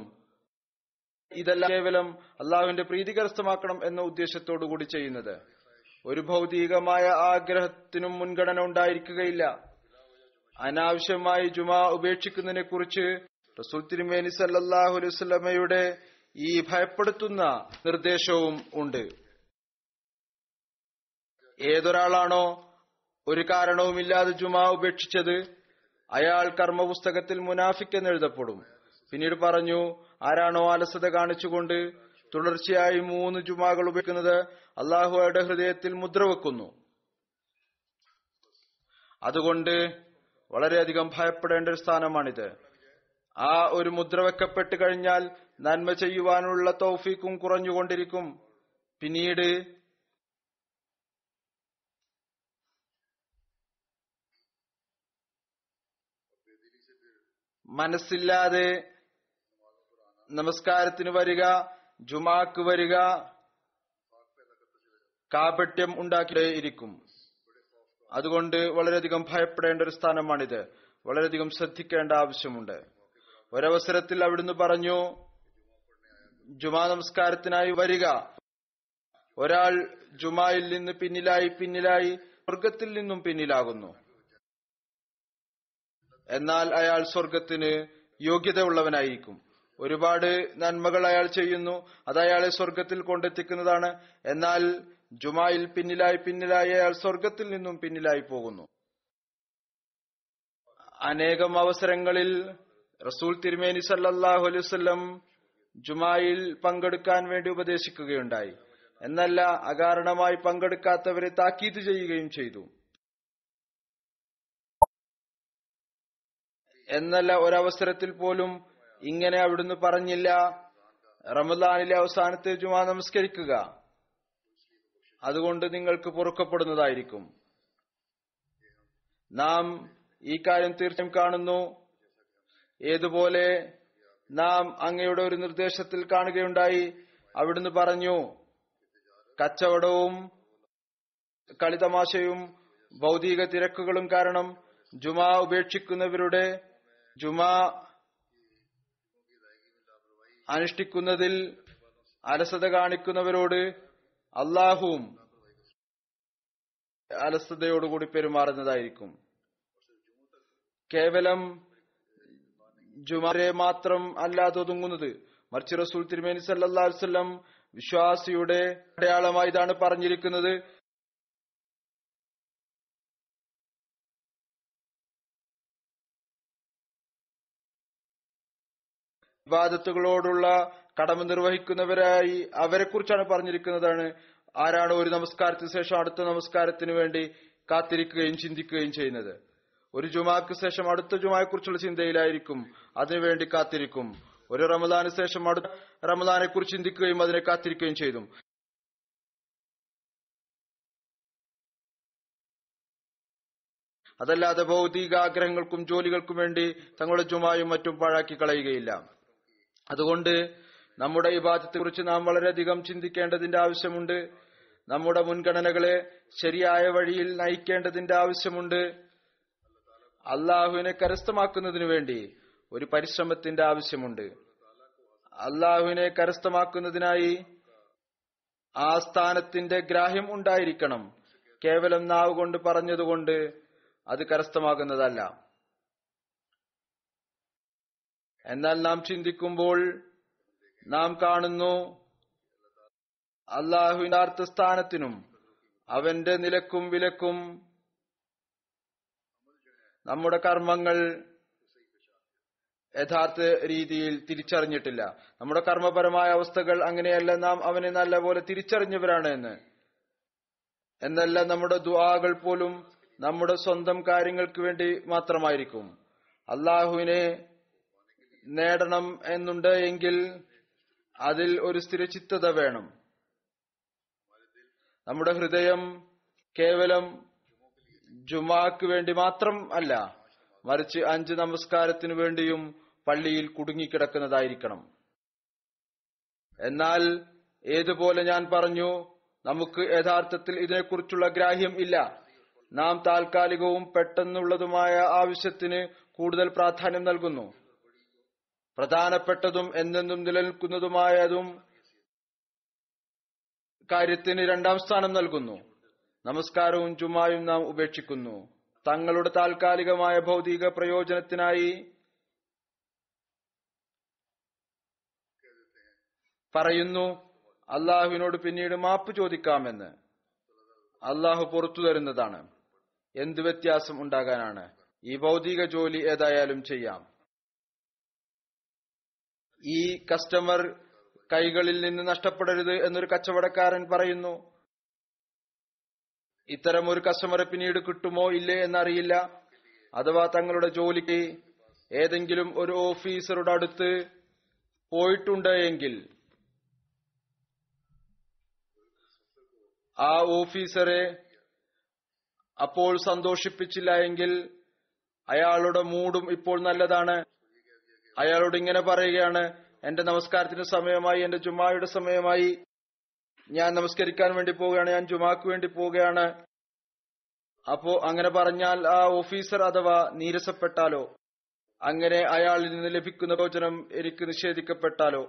ഇതെല്ലാം കേവലം അള്ളാഹുവിന്റെ പ്രീതി കരസ്ഥമാക്കണം എന്ന ഉദ്ദേശത്തോടു കൂടി ചെയ്യുന്നത്, ഒരു ഭൗതികമായ ആഗ്രഹത്തിനും മുൻഗണന ഉണ്ടായിരിക്കുകയില്ല. അനാവശ്യമായി ജുമാ ഉപേക്ഷിക്കുന്നതിനെ കുറിച്ച് റസൂൽ തിരുമേനി സല്ലല്ലാഹു അലൈഹി വസല്ലമയുടെ ഈ ഭയപ്പെടുത്തുന്ന നിർദ്ദേശവും ഉണ്ട്. ഏതൊരാളാണോ ഒരു കാരണവുമില്ലാതെ ജുമാ ഉപേക്ഷിച്ചത് അയാൾ കർമ്മപുസ്തകത്തിൽ മുനാഫിക് എന്നെഴുതപ്പെടും. പിന്നീട് പറഞ്ഞു, ആരാണോ അലസത കാണിച്ചുകൊണ്ട് തുടർച്ചയായി 3 ജുമാകൾ ഉപേക്ഷിക്കുന്നത് അള്ളാഹുയുടെ ഹൃദയത്തിൽ മുദ്രവെക്കുന്നു. അതുകൊണ്ട് വളരെയധികം ഭയപ്പെടേണ്ട ഒരു സ്ഥാനമാണിത്. ആ ഒരു മുദ്ര വെക്കപ്പെട്ട് കഴിഞ്ഞാൽ നന്മ ചെയ്യുവാനുള്ള തൗഫീഖും കുറഞ്ഞുകൊണ്ടിരിക്കും. പിന്നീട് മനസ്സില്ലാതെ നമസ്കാരത്തിന് വരിക, ജുമാക്ക് വരിക, കാപട്യം ഉണ്ടാക്കിയിരിക്കും. അതുകൊണ്ട് വളരെയധികം ഭയപ്പെടേണ്ട ഒരു സ്ഥാനമാണിത്. വളരെയധികം ശ്രദ്ധിക്കേണ്ട ആവശ്യമുണ്ട്. ഒരവസരത്തിൽ അവിടുന്ന് പറഞ്ഞു, ജുമാ നമസ്കാരത്തിനായി വരിക. ഒരാൾ ജുമായിൽ നിന്ന് പിന്നിലായി സ്വർഗത്തിൽ നിന്നും പിന്നിലാകുന്നു. എന്നാൽ അയാൾ സ്വർഗത്തിന് യോഗ്യതയുള്ളവനായിരിക്കും. ഒരുപാട് നന്മകൾ അയാൾ ചെയ്യുന്നു, അത് അയാളെ സ്വർഗത്തിൽ കൊണ്ടെത്തിക്കുന്നതാണ്. എന്നാൽ ജുമായിൽ പിന്നിലായി അയാൾ സ്വർഗത്തിൽ നിന്നും പിന്നിലായി പോകുന്നു. അനേകം അവസരങ്ങളിൽ റസൂൽ തിരുമേനി സല്ലല്ലാഹു അലൈഹി വസല്ലം ജുമായിൽ പങ്കെടുക്കാൻ വേണ്ടി ഉപദേശിക്കുകയുണ്ടായി. എന്നല്ല, അകാരണമായി പങ്കെടുക്കാത്തവരെ താക്കീത് ചെയ്യുകയും ചെയ്തു. എന്നല്ല, ഒരവസരത്തിൽ പോലും ഇങ്ങനെ അവിടുന്ന് പറഞ്ഞില്ല, റമദാനിലെ അവസാനത്തെ ജുമാ നമസ്കരിക്കുക, അതുകൊണ്ട് നിങ്ങൾക്ക് പൊറുക്കപ്പെടുന്നതായിരിക്കും. നാം ഈ കാര്യം തീർച്ചയായും കാണുന്നു. ഏതുപോലെ നാം അങ്ങയുടെ ഒരു നിർദ്ദേശത്തിൽ കാണുകയുണ്ടായി. അവിടുന്ന് പറഞ്ഞു, കച്ചവടവും കളിതമാശയും ഭൗതിക തിരക്കുകളും കാരണം ജുമാ ഉപേക്ഷിക്കുന്നവരുടെ ജുമാ അനുഷ്ഠിക്കുന്നതിൽ അലസത കാണിക്കുന്നവരോട് അള്ളാഹുവും അലസതയോടുകൂടി പെരുമാറുന്നതായിരിക്കും. കേവലം ജുമാരെ മാത്രം അല്ലാതെ ഒതുങ്ങുന്നത്, മറിച്ച് റസൂൽ തിരുമേനി സല്ലല്ലാഹു അലൈഹി വസല്ലം വിശ്വാസിയുടെ അടയാളമായി ഇതാണ് പറഞ്ഞിരിക്കുന്നത്. ഇബാദത്തുകളോടുള്ള കടമ നിർവഹിക്കുന്നവരായി അവരെ കുറിച്ചാണ് പറഞ്ഞിരിക്കുന്നതാണ്. ആരാണ് ഒരു നമസ്കാരത്തിന് ശേഷം അടുത്ത നമസ്കാരത്തിന് വേണ്ടി കാത്തിരിക്കുകയും ചിന്തിക്കുകയും ചെയ്യുന്നത്, ഒരു ജുമാക്ക് ശേഷം അടുത്ത ജുമായെ കുറിച്ചുള്ള ചിന്തയിലായിരിക്കും, അതിനുവേണ്ടി കാത്തിരിക്കും. ഒരു റമദാന് ശേഷം അടുത്ത റമദാനെ കുറിച്ച് ചിന്തിക്കുകയും അതിനെ കാത്തിരിക്കുകയും ചെയ്തു. അതല്ലാതെ ഭൗതിക ആഗ്രഹങ്ങൾക്കും ജോലികൾക്കും വേണ്ടി തങ്ങളുടെ ജുമായും മറ്റും പാഴാക്കി കളയുകയില്ല. അതുകൊണ്ട് നമ്മുടെ ഇബാദത്തെ കുറിച്ച് നാം വളരെയധികം ചിന്തിക്കേണ്ടതിന്റെ ആവശ്യമുണ്ട്. നമ്മുടെ മുൻഗണനകളെ ശരിയായ വഴിയിൽ നയിക്കേണ്ടതിന്റെ ആവശ്യമുണ്ട്. അള്ളാഹുവിനെ കരസ്ഥമാക്കുന്നതിനു വേണ്ടി ഒരു പരിശ്രമത്തിന്റെ ആവശ്യമുണ്ട്. അള്ളാഹുവിനെ കരസ്ഥമാക്കുന്നതിനായി ആ സ്ഥാനത്തിന്റെ ഗ്രാഹ്യം ഉണ്ടായിരിക്കണം. കേവലം നാവ് കൊണ്ട് പറഞ്ഞതുകൊണ്ട് അത് കരസ്ഥമാകുന്നതല്ല. എന്നാൽ നാം ചിന്തിക്കുമ്പോൾ നാം കാണുന്നു, അള്ളാഹുവിന്റെ അർത്ഥസ്ഥാനത്തിനും അവന്റെ നിലക്കും വിലക്കും നമ്മുടെ കർമ്മങ്ങൾ യഥാർത്ഥ രീതിയിൽ തിരിച്ചറിഞ്ഞിട്ടില്ല. നമ്മുടെ കർമ്മപരമായ അവസ്ഥകൾ അങ്ങനെയല്ല. നാം അവനെ നല്ലപോലെ തിരിച്ചറിഞ്ഞവരാണ് എന്ന്. എന്നല്ല, നമ്മുടെ ദുആകൾ പോലും നമ്മുടെ സ്വന്തം കാര്യങ്ങൾക്ക് വേണ്ടി മാത്രമായിരിക്കും. അള്ളാഹുവിനെ നേടണം എന്നുണ്ട് എങ്കിൽ അതിൽ ഒരു സ്ഥിരചിത്തത വേണം. നമ്മുടെ ഹൃദയം കേവലം ജുമാക്ക് വേണ്ടി മാത്രം അല്ല, മറിച്ച് 5 നമസ്കാരത്തിനു വേണ്ടിയും പള്ളിയിൽ കുടുങ്ങിക്കിടക്കുന്നതായിരിക്കണം. എന്നാൽ ഏതുപോലെ ഞാൻ പറഞ്ഞു, നമുക്ക് യഥാർത്ഥത്തിൽ ഇതിനെക്കുറിച്ചുള്ള ഗ്രാഹ്യം ഇല്ല. നാം താൽക്കാലികവും പെട്ടെന്നുള്ളതുമായ ആവശ്യത്തിന് കൂടുതൽ പ്രാധാന്യം നൽകുന്നു. പ്രധാനപ്പെട്ടതും എന്നെന്നും നിലനിൽക്കുന്നതുമായതും കാര്യത്തിന് രണ്ടാം സ്ഥാനം നൽകുന്നു. നമസ്കാരവും ജുമായും നാം ഉപേക്ഷിക്കുന്നു. തങ്ങളുടെ താൽക്കാലികമായ ഭൗതിക പ്രയോജനത്തിനായി പറയുന്നു, അള്ളാഹുവിനോട് പിന്നീട് മാപ്പ് ചോദിക്കാമെന്ന്. അള്ളാഹു പുറത്തു തരുന്നതാണ്. എന്ത് വ്യത്യാസം ഉണ്ടാകാനാണ്? ഈ ഭൗതിക ജോലി ഏതായാലും ചെയ്യാം. ഈ കസ്റ്റമർ കൈകളിൽ നിന്ന് നഷ്ടപ്പെടരുത് എന്നൊരു കച്ചവടക്കാരൻ പറയുന്നു. ഇത്തരം ഒരു കസ്റ്റമറെ പിന്നീട് കിട്ടുമോ ഇല്ലേ എന്നറിയില്ല. അഥവാ തങ്ങളുടെ ജോലിക്ക് ഏതെങ്കിലും ഒരു ഓഫീസറുടെ അടുത്ത് പോയിട്ടുണ്ട് എങ്കിൽ ആ ഓഫീസറെ അപ്പോൾ സന്തോഷിപ്പിച്ചില്ല എങ്കിൽ അയാളുടെ മൂഡും ഇപ്പോൾ നല്ലതാണ്. അയാളോട് ഇങ്ങനെ പറയുകയാണ്, എന്റെ നമസ്കാരത്തിന് സമയമായി, എന്റെ ജുമായുടെ സമയമായി, ഞാൻ നമസ്കരിക്കാൻ വേണ്ടി പോവുകയാണ്, ഞാൻ ജുമാക്ക് വേണ്ടി പോവുകയാണ്. അപ്പോ അങ്ങനെ പറഞ്ഞാൽ ആ ഓഫീസർ അഥവാ നീരസപ്പെട്ടാലോ, അങ്ങനെ അയാളിൽ നിന്ന് ലഭിക്കുന്ന പ്രയോജനം എനിക്ക് നിഷേധിക്കപ്പെട്ടാലോ,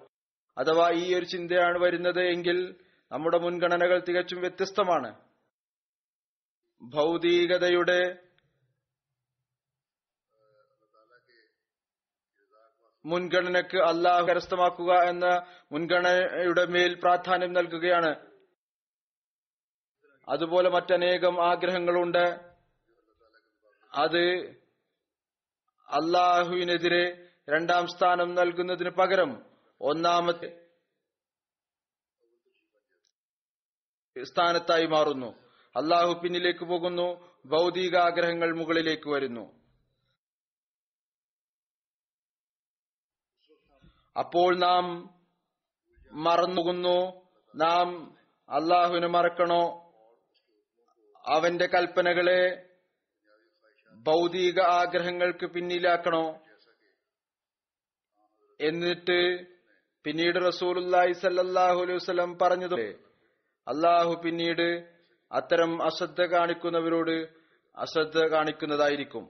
അഥവാ ഈ ഒരു ചിന്തയാണ് വരുന്നത് എങ്കിൽ നമ്മുടെ മുൻഗണനകൾ തികച്ചും വ്യത്യസ്തമാണ്. ഭൗതികതയുടെ മുൻഗണനക്ക് അള്ളാഹു കരസ്ഥമാക്കുക എന്ന മുൻഗണനയുടെ മേൽ പ്രാധാന്യം നൽകുകയാണ്. അതുപോലെ മറ്റനേകം ആഗ്രഹങ്ങളുണ്ട്. അത് അള്ളാഹുവിനെതിരെ രണ്ടാം സ്ഥാനം നൽകുന്നതിന് പകരം ഒന്നാമത്തെ സ്ഥാനത്തായി മാറുന്നു. അള്ളാഹു പിന്നിലേക്ക് പോകുന്നു, ഭൗതിക ആഗ്രഹങ്ങൾ മുകളിലേക്ക് വരുന്നു. അപ്പോൾ നാം മറന്നുപോകുന്നു. നാം അള്ളാഹുവിനെ മറക്കണോ, അവന്റെ കൽപ്പനകളെ ഭൗതിക ആഗ്രഹങ്ങൾക്ക് പിന്നിലാക്കണോ? എന്നിട്ട് പിന്നീട് റസൂലുള്ളാഹി സ്വല്ലല്ലാഹു അലൈഹി വസല്ലം പറഞ്ഞതുപോലെ അള്ളാഹു പിന്നീട് അത്തരം അശ്രദ്ധ കാണിക്കുന്നവരോട് അശ്രദ്ധ കാണിക്കുന്നതായിരിക്കും.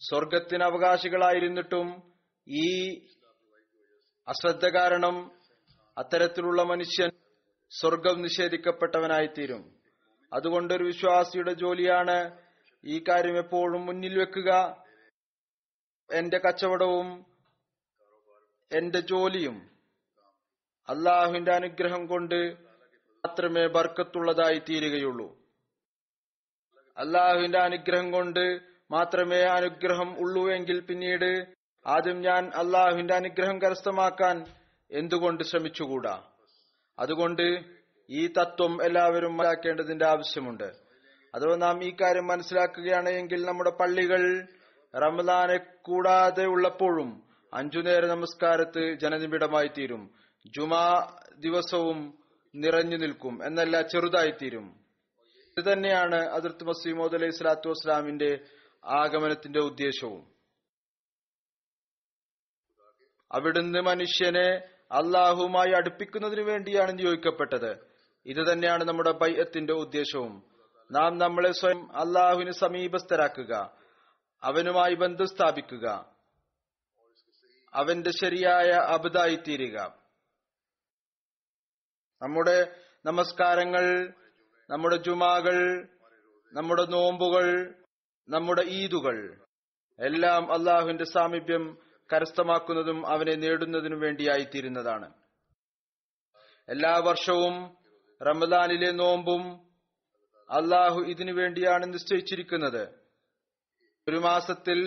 സ്വർഗത്തിന് അവകാശികളായിരുന്നിട്ടും ഈ അശ്രദ്ധ കാരണം അത്തരത്തിലുള്ള മനുഷ്യൻ സ്വർഗം നിഷേധിക്കപ്പെട്ടവനായിത്തീരും. അതുകൊണ്ടൊരു വിശ്വാസിയുടെ ജോലിയാണ് ഈ കാര്യം എപ്പോഴും മുന്നിൽ വെക്കുക. എന്റെ കച്ചവടവും എന്റെ ജോലിയും അള്ളാഹുവിന്റെ അനുഗ്രഹം കൊണ്ട് മാത്രമേ ബർക്കത്തുള്ളതായി തീരുകയുള്ളൂ. അള്ളാഹുവിന്റെ അനുഗ്രഹം കൊണ്ട് മാത്രമേ അനുഗ്രഹം ഉള്ളൂ എങ്കിൽ പിന്നീട് ആദ്യം ഞാൻ അള്ളാഹുവിന്റെ അനുഗ്രഹം കരസ്ഥമാക്കാൻ എന്തുകൊണ്ട് ശ്രമിച്ചുകൂടാ? അതുകൊണ്ട് ഈ തത്വം എല്ലാവരും മനസ്സിലാക്കേണ്ടതിന്റെ ആവശ്യമുണ്ട്. അഥവാ നാം ഈ കാര്യം മനസ്സിലാക്കുകയാണ് എങ്കിൽ നമ്മുടെ പള്ളികൾ റമദാനെ കൂടാതെ ഉള്ളപ്പോഴും 5 നേര നമസ്കാരത്ത് ജനനിബിഡമായി തീരും. ജുമാ ദിവസവും നിറഞ്ഞു നിൽക്കും എന്നല്ല, ചെറുതായിത്തീരും. ഇത് തന്നെയാണ് ഹദ്റത്ത് മസീഹ് മൗഊദ് അലൈഹി സ്വലാത്തു വസ്സലാമിന്റെ ആഗമനത്തിന്റെ ഉദ്ദേശവും. അവിടുന്ന് മനുഷ്യനെ അള്ളാഹുമായി അടുപ്പിക്കുന്നതിനു വേണ്ടിയാണ് നിയോഗിക്കപ്പെട്ടത്. ഇത് തന്നെയാണ് നമ്മുടെ ബൈഅത്തിന്റെ ഉദ്ദേശവും. നാം നമ്മളെ സ്വയം അള്ളാഹുവിന് സമീപസ്ഥരാക്കുക, അവനുമായി ബന്ധം സ്ഥാപിക്കുക, അവന്റെ ശരിയായ അബ്ദായിത്തീരുക. നമ്മുടെ നമസ്കാരങ്ങൾ, നമ്മുടെ ജുമാകൾ, നമ്മുടെ നോമ്പുകൾ, നമ്മുടെ ഈദുകൾ എല്ലാം അള്ളാഹുവിന്റെ സാമീപ്യം കരസ്ഥമാക്കുന്നതും അവനെ നേടുന്നതിനും വേണ്ടിയായിത്തീരുന്നതാണ്. എല്ലാ വർഷവും റമദാനിലെ നോമ്പും അള്ളാഹു ഇതിനു വേണ്ടിയാണ് നിശ്ചയിച്ചിരിക്കുന്നത്. ഒരു മാസത്തിൽ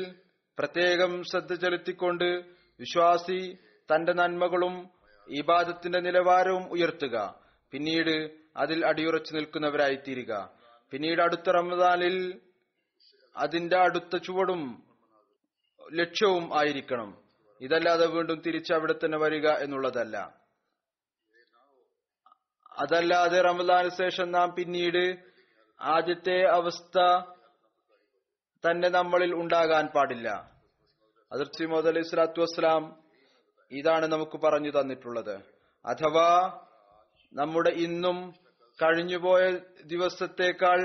പ്രത്യേകം ശ്രദ്ധ ചെലുത്തിക്കൊണ്ട് വിശ്വാസി തന്റെ നന്മകളും ഇബാദത്തിന്റെ നിലവാരവും ഉയർത്തുക, പിന്നീട് അതിൽ അടിയുറച്ചു നിൽക്കുന്നവരായിത്തീരുക. പിന്നീട് അടുത്ത റമദാനിൽ അതിന്റെ അടുത്ത ചുവടും ലക്ഷ്യവും ആയിരിക്കണം. ഇതല്ലാതെ വീണ്ടും തിരിച്ച് അവിടെ തന്നെ വരിക എന്നുള്ളതല്ല. അതല്ലാതെ റമദാന് ശേഷം നാം പിന്നീട് ആദ്യത്തെ അവസ്ഥ തന്നെ നമ്മളിൽ ഉണ്ടാകാൻ പാടില്ല. ഹദ്റത്ത് മസീഹ് മൗഊദ് അലൈഹി സ്വലാത്തു വസ്സലാം ഇതാണ് നമുക്ക് പറഞ്ഞു തന്നിട്ടുള്ളത്. അഥവാ നമ്മുടെ ഇന്നും കഴിഞ്ഞുപോയ ദിവസത്തേക്കാൾ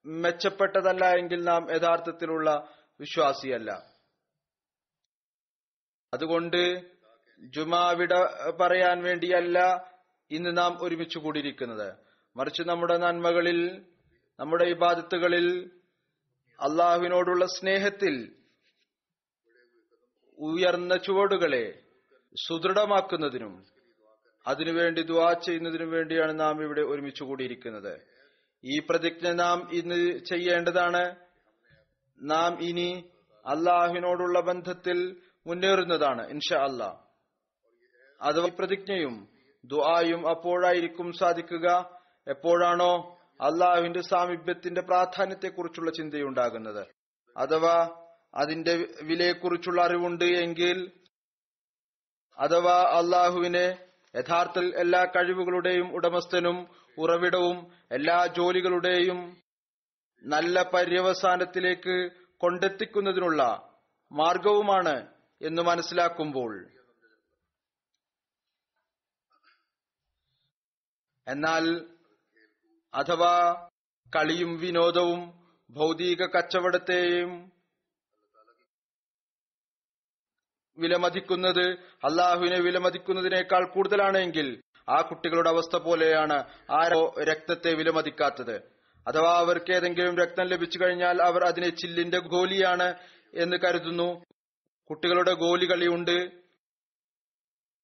മെച്ചപ്പെട്ടതല്ല എങ്കിൽ നാം യഥാർത്ഥത്തിലുള്ള വിശ്വാസിയല്ല. അതുകൊണ്ട് ജുമാ വിട പറയാൻ വേണ്ടിയല്ല ഇന്ന് നാം ഒരുമിച്ച് കൂടിയിരിക്കുന്നത്. മറിച്ച് നമ്മുടെ നന്മകളിൽ, നമ്മുടെ ഇബാദത്തുകളിൽ, അള്ളാഹുവിനോടുള്ള സ്നേഹത്തിൽ ഉയർന്ന ചുവടുകളെ സുദൃഢമാക്കുന്നതിനും അതിനുവേണ്ടി ദുആ ചെയ്യുന്നതിനും വേണ്ടിയാണ് നാം ഇവിടെ ഒരുമിച്ച് കൂടിയിരിക്കുന്നത്. ഈ പ്രതിജ്ഞ നാം ഇന്ന് ചെയ്യേണ്ടതാണ്. നാം ഇനി അള്ളാഹുവിനോടുള്ള ബന്ധത്തിൽ മുന്നേറുന്നതാണ് ഇൻഷാ അല്ലാഹ്. അഥവാ പ്രതിജ്ഞയും ദുആയും അപ്പോഴായിരിക്കും സാധിക്കുക എപ്പോഴാണോ അള്ളാഹുവിന്റെ സാമീപ്യത്തിന്റെ പ്രാധാന്യത്തെക്കുറിച്ചുള്ള ചിന്തയുണ്ടാകുന്നത്, അഥവാ അതിന്റെ വിലയെക്കുറിച്ചുള്ള അറിവുണ്ട് എങ്കിൽ, അഥവാ അള്ളാഹുവിനെ യഥാർത്ഥത്തിൽ എല്ലാ കഴിവുകളുടെയും ഉടമസ്ഥനും ഉറവിടവും എല്ലാ ജോലികളുടെയും നല്ല പര്യവസാനത്തിലേക്ക് കൊണ്ടെത്തിക്കുന്നതിനുള്ള മാർഗവുമാണ് എന്ന് മനസ്സിലാക്കുമ്പോൾ, എന്നാൽ അഥവാ കളിയും വിനോദവും ഭൗതിക കച്ചവടത്തെയും വിലമതിക്കുന്നത് അള്ളാഹുവിനെ വിലമതിക്കുന്നതിനേക്കാൾ കൂടുതലാണെങ്കിൽ ആ കുട്ടികളുടെ അവസ്ഥ പോലെയാണ് ആരോ രക്തത്തെ വിലമതിക്കാത്തത്. അഥവാ അവർക്ക് ഏതെങ്കിലും രക്തം ലഭിച്ചു കഴിഞ്ഞാൽ അവർ അതിനെ ചില്ലിന്റെ ഗോലിയാണ് എന്ന് കരുതുന്നു. കുട്ടികളുടെ ഗോലി കളിയുണ്ട്.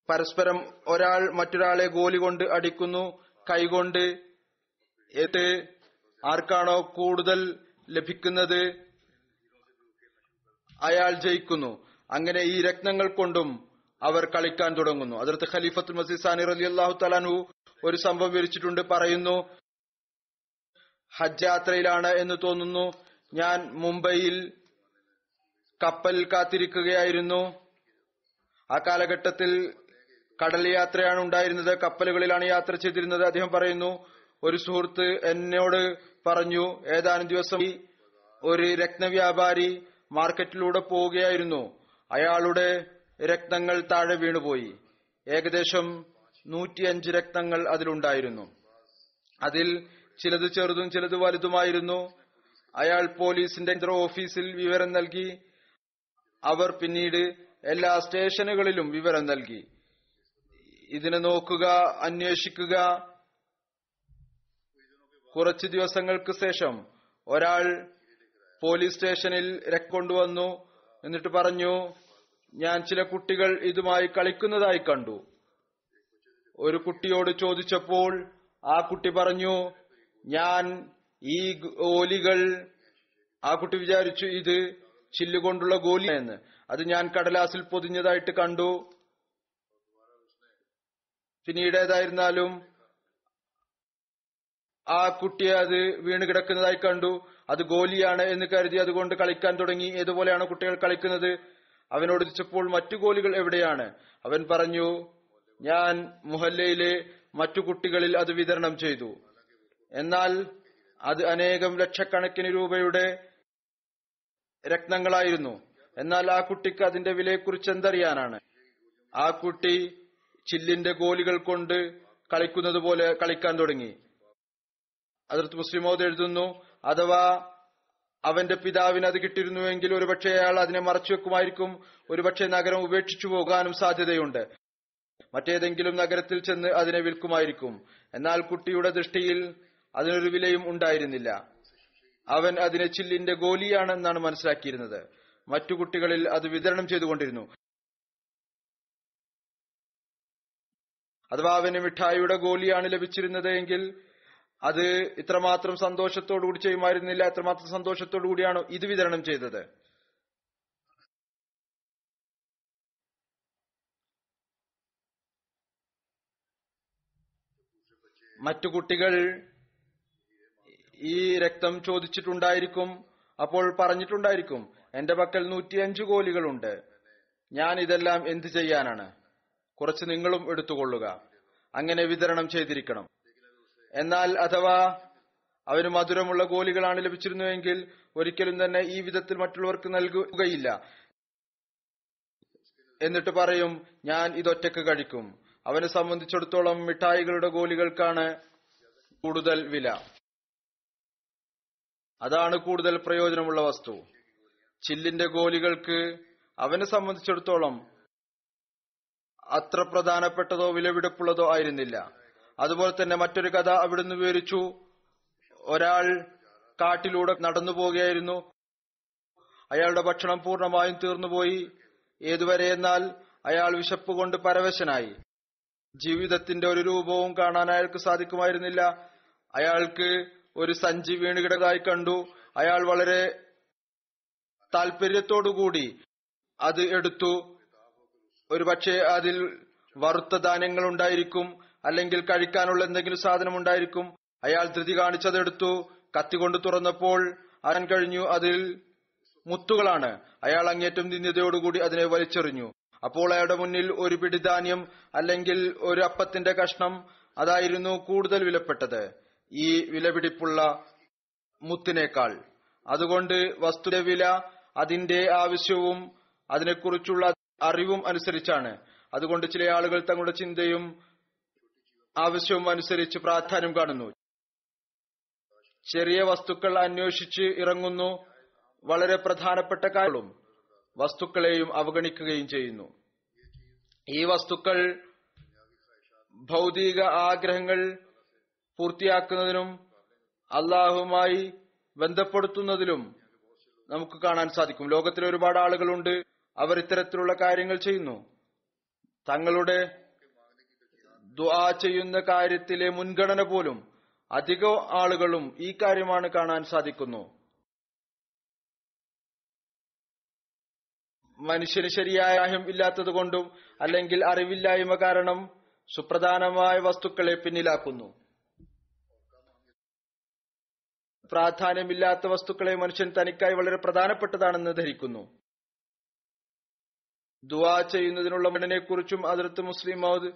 പരസ്പരം ഒരാൾ മറ്റൊരാളെ ഗോലി കൊണ്ട് അടിക്കുന്നു, കൈകൊണ്ട്. എന്നിട്ട് ആർക്കാണോ കൂടുതൽ ലഭിക്കുന്നത് അയാൾ ജയിക്കുന്നു. അങ്ങനെ ഈ രത്നങ്ങൾ കൊണ്ടും അവർ കളിക്കാൻ തുടങ്ങുന്നു. ഹദ്റത്ത് ഖലീഫത്തുൽ മസീഹ് സാനി റളിയല്ലാഹു തആല അൻഹു ഒരു സംഭവം വിവരിച്ചിട്ടുണ്ട്. പറയുന്നു, ഹജ്ജ് യാത്രയിലാണ് എന്ന് തോന്നുന്നു. ഞാൻ മുംബൈയിൽ കപ്പൽ കാത്തിരിക്കുകയായിരുന്നു. ആ കാലഘട്ടത്തിൽ കടൽ യാത്രയാണ് ഉണ്ടായിരുന്നത്, കപ്പലുകളിലാണ് യാത്ര ചെയ്തിരുന്നത്. അദ്ദേഹം പറയുന്നു, ഒരു സുഹൃത്ത് എന്നോട് പറഞ്ഞു, ഏതാനും ദിവസം ഒരു രത്നവ്യാപാരി മാർക്കറ്റിലൂടെ പോവുകയായിരുന്നു. അയാളുടെ രത്നങ്ങൾ താഴെ വീണുപോയി. ഏകദേശം 105 രത്നങ്ങൾ അതിലുണ്ടായിരുന്നു. അതിൽ ചിലത് ചെറുതും ചിലത് വലുതുമായിരുന്നു. അയാൾ പോലീസിന്റെ ഓഫീസിൽ വിവരം നൽകി. അവർ പിന്നീട് എല്ലാ സ്റ്റേഷനുകളിലും വിവരം നൽകി. ഇതിനെ നോക്കുക, അന്വേഷിക്കുക. കുറച്ചു ദിവസങ്ങൾക്ക് ശേഷം ഒരാൾ പോലീസ് സ്റ്റേഷനിൽ കൊണ്ടുവന്നു. എന്നിട്ട് പറഞ്ഞു, ഞാൻ ചില കുട്ടികൾ ഇതുമായി കളിക്കുന്നതായി കണ്ടു. ഒരു കുട്ടിയോട് ചോദിച്ചപ്പോൾ ആ കുട്ടി പറഞ്ഞു, ഞാൻ ഈ ഗോലികൾ, ആ കുട്ടി വിചാരിച്ചു ഇത് ചില്ലുകൊണ്ടുള്ള ഗോലി എന്ന്. അത് ഞാൻ കടലാസിൽ പൊതിഞ്ഞതായിട്ട് കണ്ടു. പിന്നീട് ഏതായിരുന്നാലും ആ കുട്ടിയെ അത് വീണ് കിടക്കുന്നതായി കണ്ടു. അത് ഗോലിയാണ് എന്ന് കരുതി അതുകൊണ്ട് കളിക്കാൻ തുടങ്ങി. ഏതുപോലെയാണ് കുട്ടികൾ കളിക്കുന്നത്? അവനോട് ചോദിച്ചപ്പോൾ മറ്റു ഗോലികൾ എവിടെയാണ്? അവൻ പറഞ്ഞു, ഞാൻ മുഹല്ലയിലെ മറ്റു കുട്ടികളിൽ അത് വിതരണം ചെയ്തു. എന്നാൽ അത് അനേകം ലക്ഷക്കണക്കിന് രൂപയുടെ രത്നങ്ങളായിരുന്നു. എന്നാൽ ആ കുട്ടിക്ക് അതിന്റെ വിലയെക്കുറിച്ച് എന്തറിയാനാണ്? ആ കുട്ടി ചില്ലിന്റെ ഗോലികൾ കൊണ്ട് കളിക്കുന്നത് പോലെ കളിക്കാൻ തുടങ്ങി. ഹദ്റത്ത് മുസ്ലിം മൗഊദ് എഴുതുന്നു, അഥവാ അവന്റെ പിതാവിന് അത് കിട്ടിയിരുന്നുവെങ്കിൽ ഒരുപക്ഷെ അയാൾ അതിനെ മറച്ചു വെക്കുമായിരിക്കും. ഒരുപക്ഷെ നഗരം ഉപേക്ഷിച്ചു പോകാനും സാധ്യതയുണ്ട്. മറ്റേതെങ്കിലും നഗരത്തിൽ ചെന്ന് അതിനെ വിൽക്കുമായിരിക്കും. എന്നാൽ കുട്ടിയുടെ ദൃഷ്ടിയിൽ അതിനൊരു വിലയും ഉണ്ടായിരുന്നില്ല. അവൻ അതിനെ ചില്ലിന്റെ ഗോലിയാണെന്നാണ് മനസ്സിലാക്കിയിരുന്നത്. മറ്റു കുട്ടികളിൽ അത് വിതരണം ചെയ്തുകൊണ്ടിരുന്നു. അഥവാ അവന് മിഠായിയുടെ ഗോലിയാണ് ലഭിച്ചിരുന്നത് എങ്കിൽ അത് ഇത്രമാത്രം സന്തോഷത്തോടുകൂടി ചെയ്യുമായിരുന്നില്ല. എത്രമാത്രം സന്തോഷത്തോടു കൂടിയാണോ ഇത് വിതരണം ചെയ്തത്. മറ്റു കുട്ടികൾ ഈ രക്തം ചോദിച്ചിട്ടുണ്ടായിരിക്കും. അപ്പോൾ പറഞ്ഞിട്ടുണ്ടായിരിക്കും, എന്റെ പക്കൽ 105 ഗോലികളുണ്ട്, ഞാൻ ഇതെല്ലാം എന്ത് ചെയ്യാനാണ്, കുറച്ച് നിങ്ങളും എടുത്തുകൊള്ളുക. അങ്ങനെ വിതരണം ചെയ്തിരിക്കണം. എന്നാൽ അഥവാ അവന് മധുരമുള്ള ഗോലികളാണ് ലഭിച്ചിരുന്നുവെങ്കിൽ ഒരിക്കലും തന്നെ ഈ വിധത്തിൽ മറ്റുള്ളവർക്ക് നൽകുകയില്ല. എന്നിട്ട് പറയും, ഞാൻ ഇതൊറ്റക്ക് കഴിക്കും. അവനെ സംബന്ധിച്ചിടത്തോളം മിഠായികളുടെ ഗോലികൾക്കാണ് കൂടുതൽ വില. അതാണ് കൂടുതൽ പ്രയോജനമുള്ള വസ്തു. ചില്ലിന്റെ ഗോലികൾക്ക് അവനെ സംബന്ധിച്ചിടത്തോളം അത്ര പ്രധാനപ്പെട്ടതോ വിലപിടിപ്പുള്ളതോ ആയിരുന്നില്ല. അതുപോലെ തന്നെ മറ്റൊരു കഥ അവിടുന്ന് വിവരിച്ചു. ഒരാൾ കാട്ടിലൂടെ നടന്നു പോവുകയായിരുന്നു. അയാളുടെ ഭക്ഷണം പൂർണ്ണമായും തീർന്നുപോയി. ഏതുവരെ എന്നാൽ അയാൾ വിശപ്പ് കൊണ്ട് പരവശനായി. ജീവിതത്തിന്റെ ഒരു രൂപവും കാണാൻ അയാൾക്ക് സാധിക്കുമായിരുന്നില്ല. അയാൾക്ക് ഒരു സഞ്ചി വീണുകിടന്നതായി കണ്ടു. അയാൾ വളരെ താല്പര്യത്തോടുകൂടി അത് എടുത്തു. ഒരുപക്ഷെ അതിൽ വറുത്ത ധാന്യങ്ങൾ ഉണ്ടായിരിക്കും, അല്ലെങ്കിൽ കഴിക്കാനുള്ള എന്തെങ്കിലും സാധനം ഉണ്ടായിരിക്കും. അയാൾ ധൃതി കാണിച്ചതെടുത്തു. കത്തികൊണ്ട് തുറന്നപ്പോൾ അറിയാൻ കഴിഞ്ഞു അതിൽ മുത്തുകളാണ്. അയാൾ അങ്ങേറ്റം നിന്ദ്യതയോടുകൂടി അതിനെ വലിച്ചെറിഞ്ഞു. അപ്പോൾ അയാളുടെ മുന്നിൽ ഒരു പിടി ധാന്യം അല്ലെങ്കിൽ ഒരു അപ്പത്തിന്റെ കഷ്ണം, അതായിരുന്നു കൂടുതൽ വിലപ്പെട്ടത് ഈ വിലപിടിപ്പുള്ള മുത്തിനേക്കാൾ. അതുകൊണ്ട് വസ്തുവിന്റെ വില അതിന്റെ ആവശ്യവും അതിനെക്കുറിച്ചുള്ള അറിവും അനുസരിച്ചാണ്. അതുകൊണ്ട് ചില ആളുകൾ തങ്ങളുടെ ചിന്തയും ആവശ്യവും അനുസരിച്ച് പ്രാധാന്യം കാണുന്നു. ചെറിയ വസ്തുക്കൾ അന്വേഷിച്ച് ഇറങ്ങുന്നു. വളരെ പ്രധാനപ്പെട്ട കാര്യങ്ങളും വസ്തുക്കളെയും അവഗണിക്കുകയും ചെയ്യുന്നു. ഈ വസ്തുക്കൾ ഭൗതിക ആഗ്രഹങ്ങൾ പൂർത്തിയാക്കുന്നതിനും അള്ളാഹുമായി ബന്ധപ്പെടുത്തുന്നതിലും നമുക്ക് കാണാൻ സാധിക്കും. ലോകത്തിൽ ഒരുപാട് ആളുകളുണ്ട്, അവർ ഇത്തരത്തിലുള്ള കാര്യങ്ങൾ ചെയ്യുന്നു. തങ്ങളുടെ ദുആ ചെയ്യുന്ന കാര്യത്തിലെ മുൻഗണന പോലും അധിക ആളുകളും ഈ കാര്യമാണ് കാണാൻ സാധിക്കുന്നു. മനുഷ്യന് ശരിയായ അറിവ് ഇല്ലാത്തത് കൊണ്ടും അല്ലെങ്കിൽ അറിവില്ലായ്മ കാരണം സുപ്രധാനമായ വസ്തുക്കളെ പിന്നിലാക്കുന്നു. പ്രാധാന്യമില്ലാത്ത വസ്തുക്കളെ മനുഷ്യൻ തനിക്കായി വളരെ പ്രധാനപ്പെട്ടതാണെന്ന് ധരിക്കുന്നു. ദുആ ചെയ്യുന്നതിനുള്ള മണ്ണിനെക്കുറിച്ചും ഹദ്റത്ത് മുസ്ലിം മൗദ്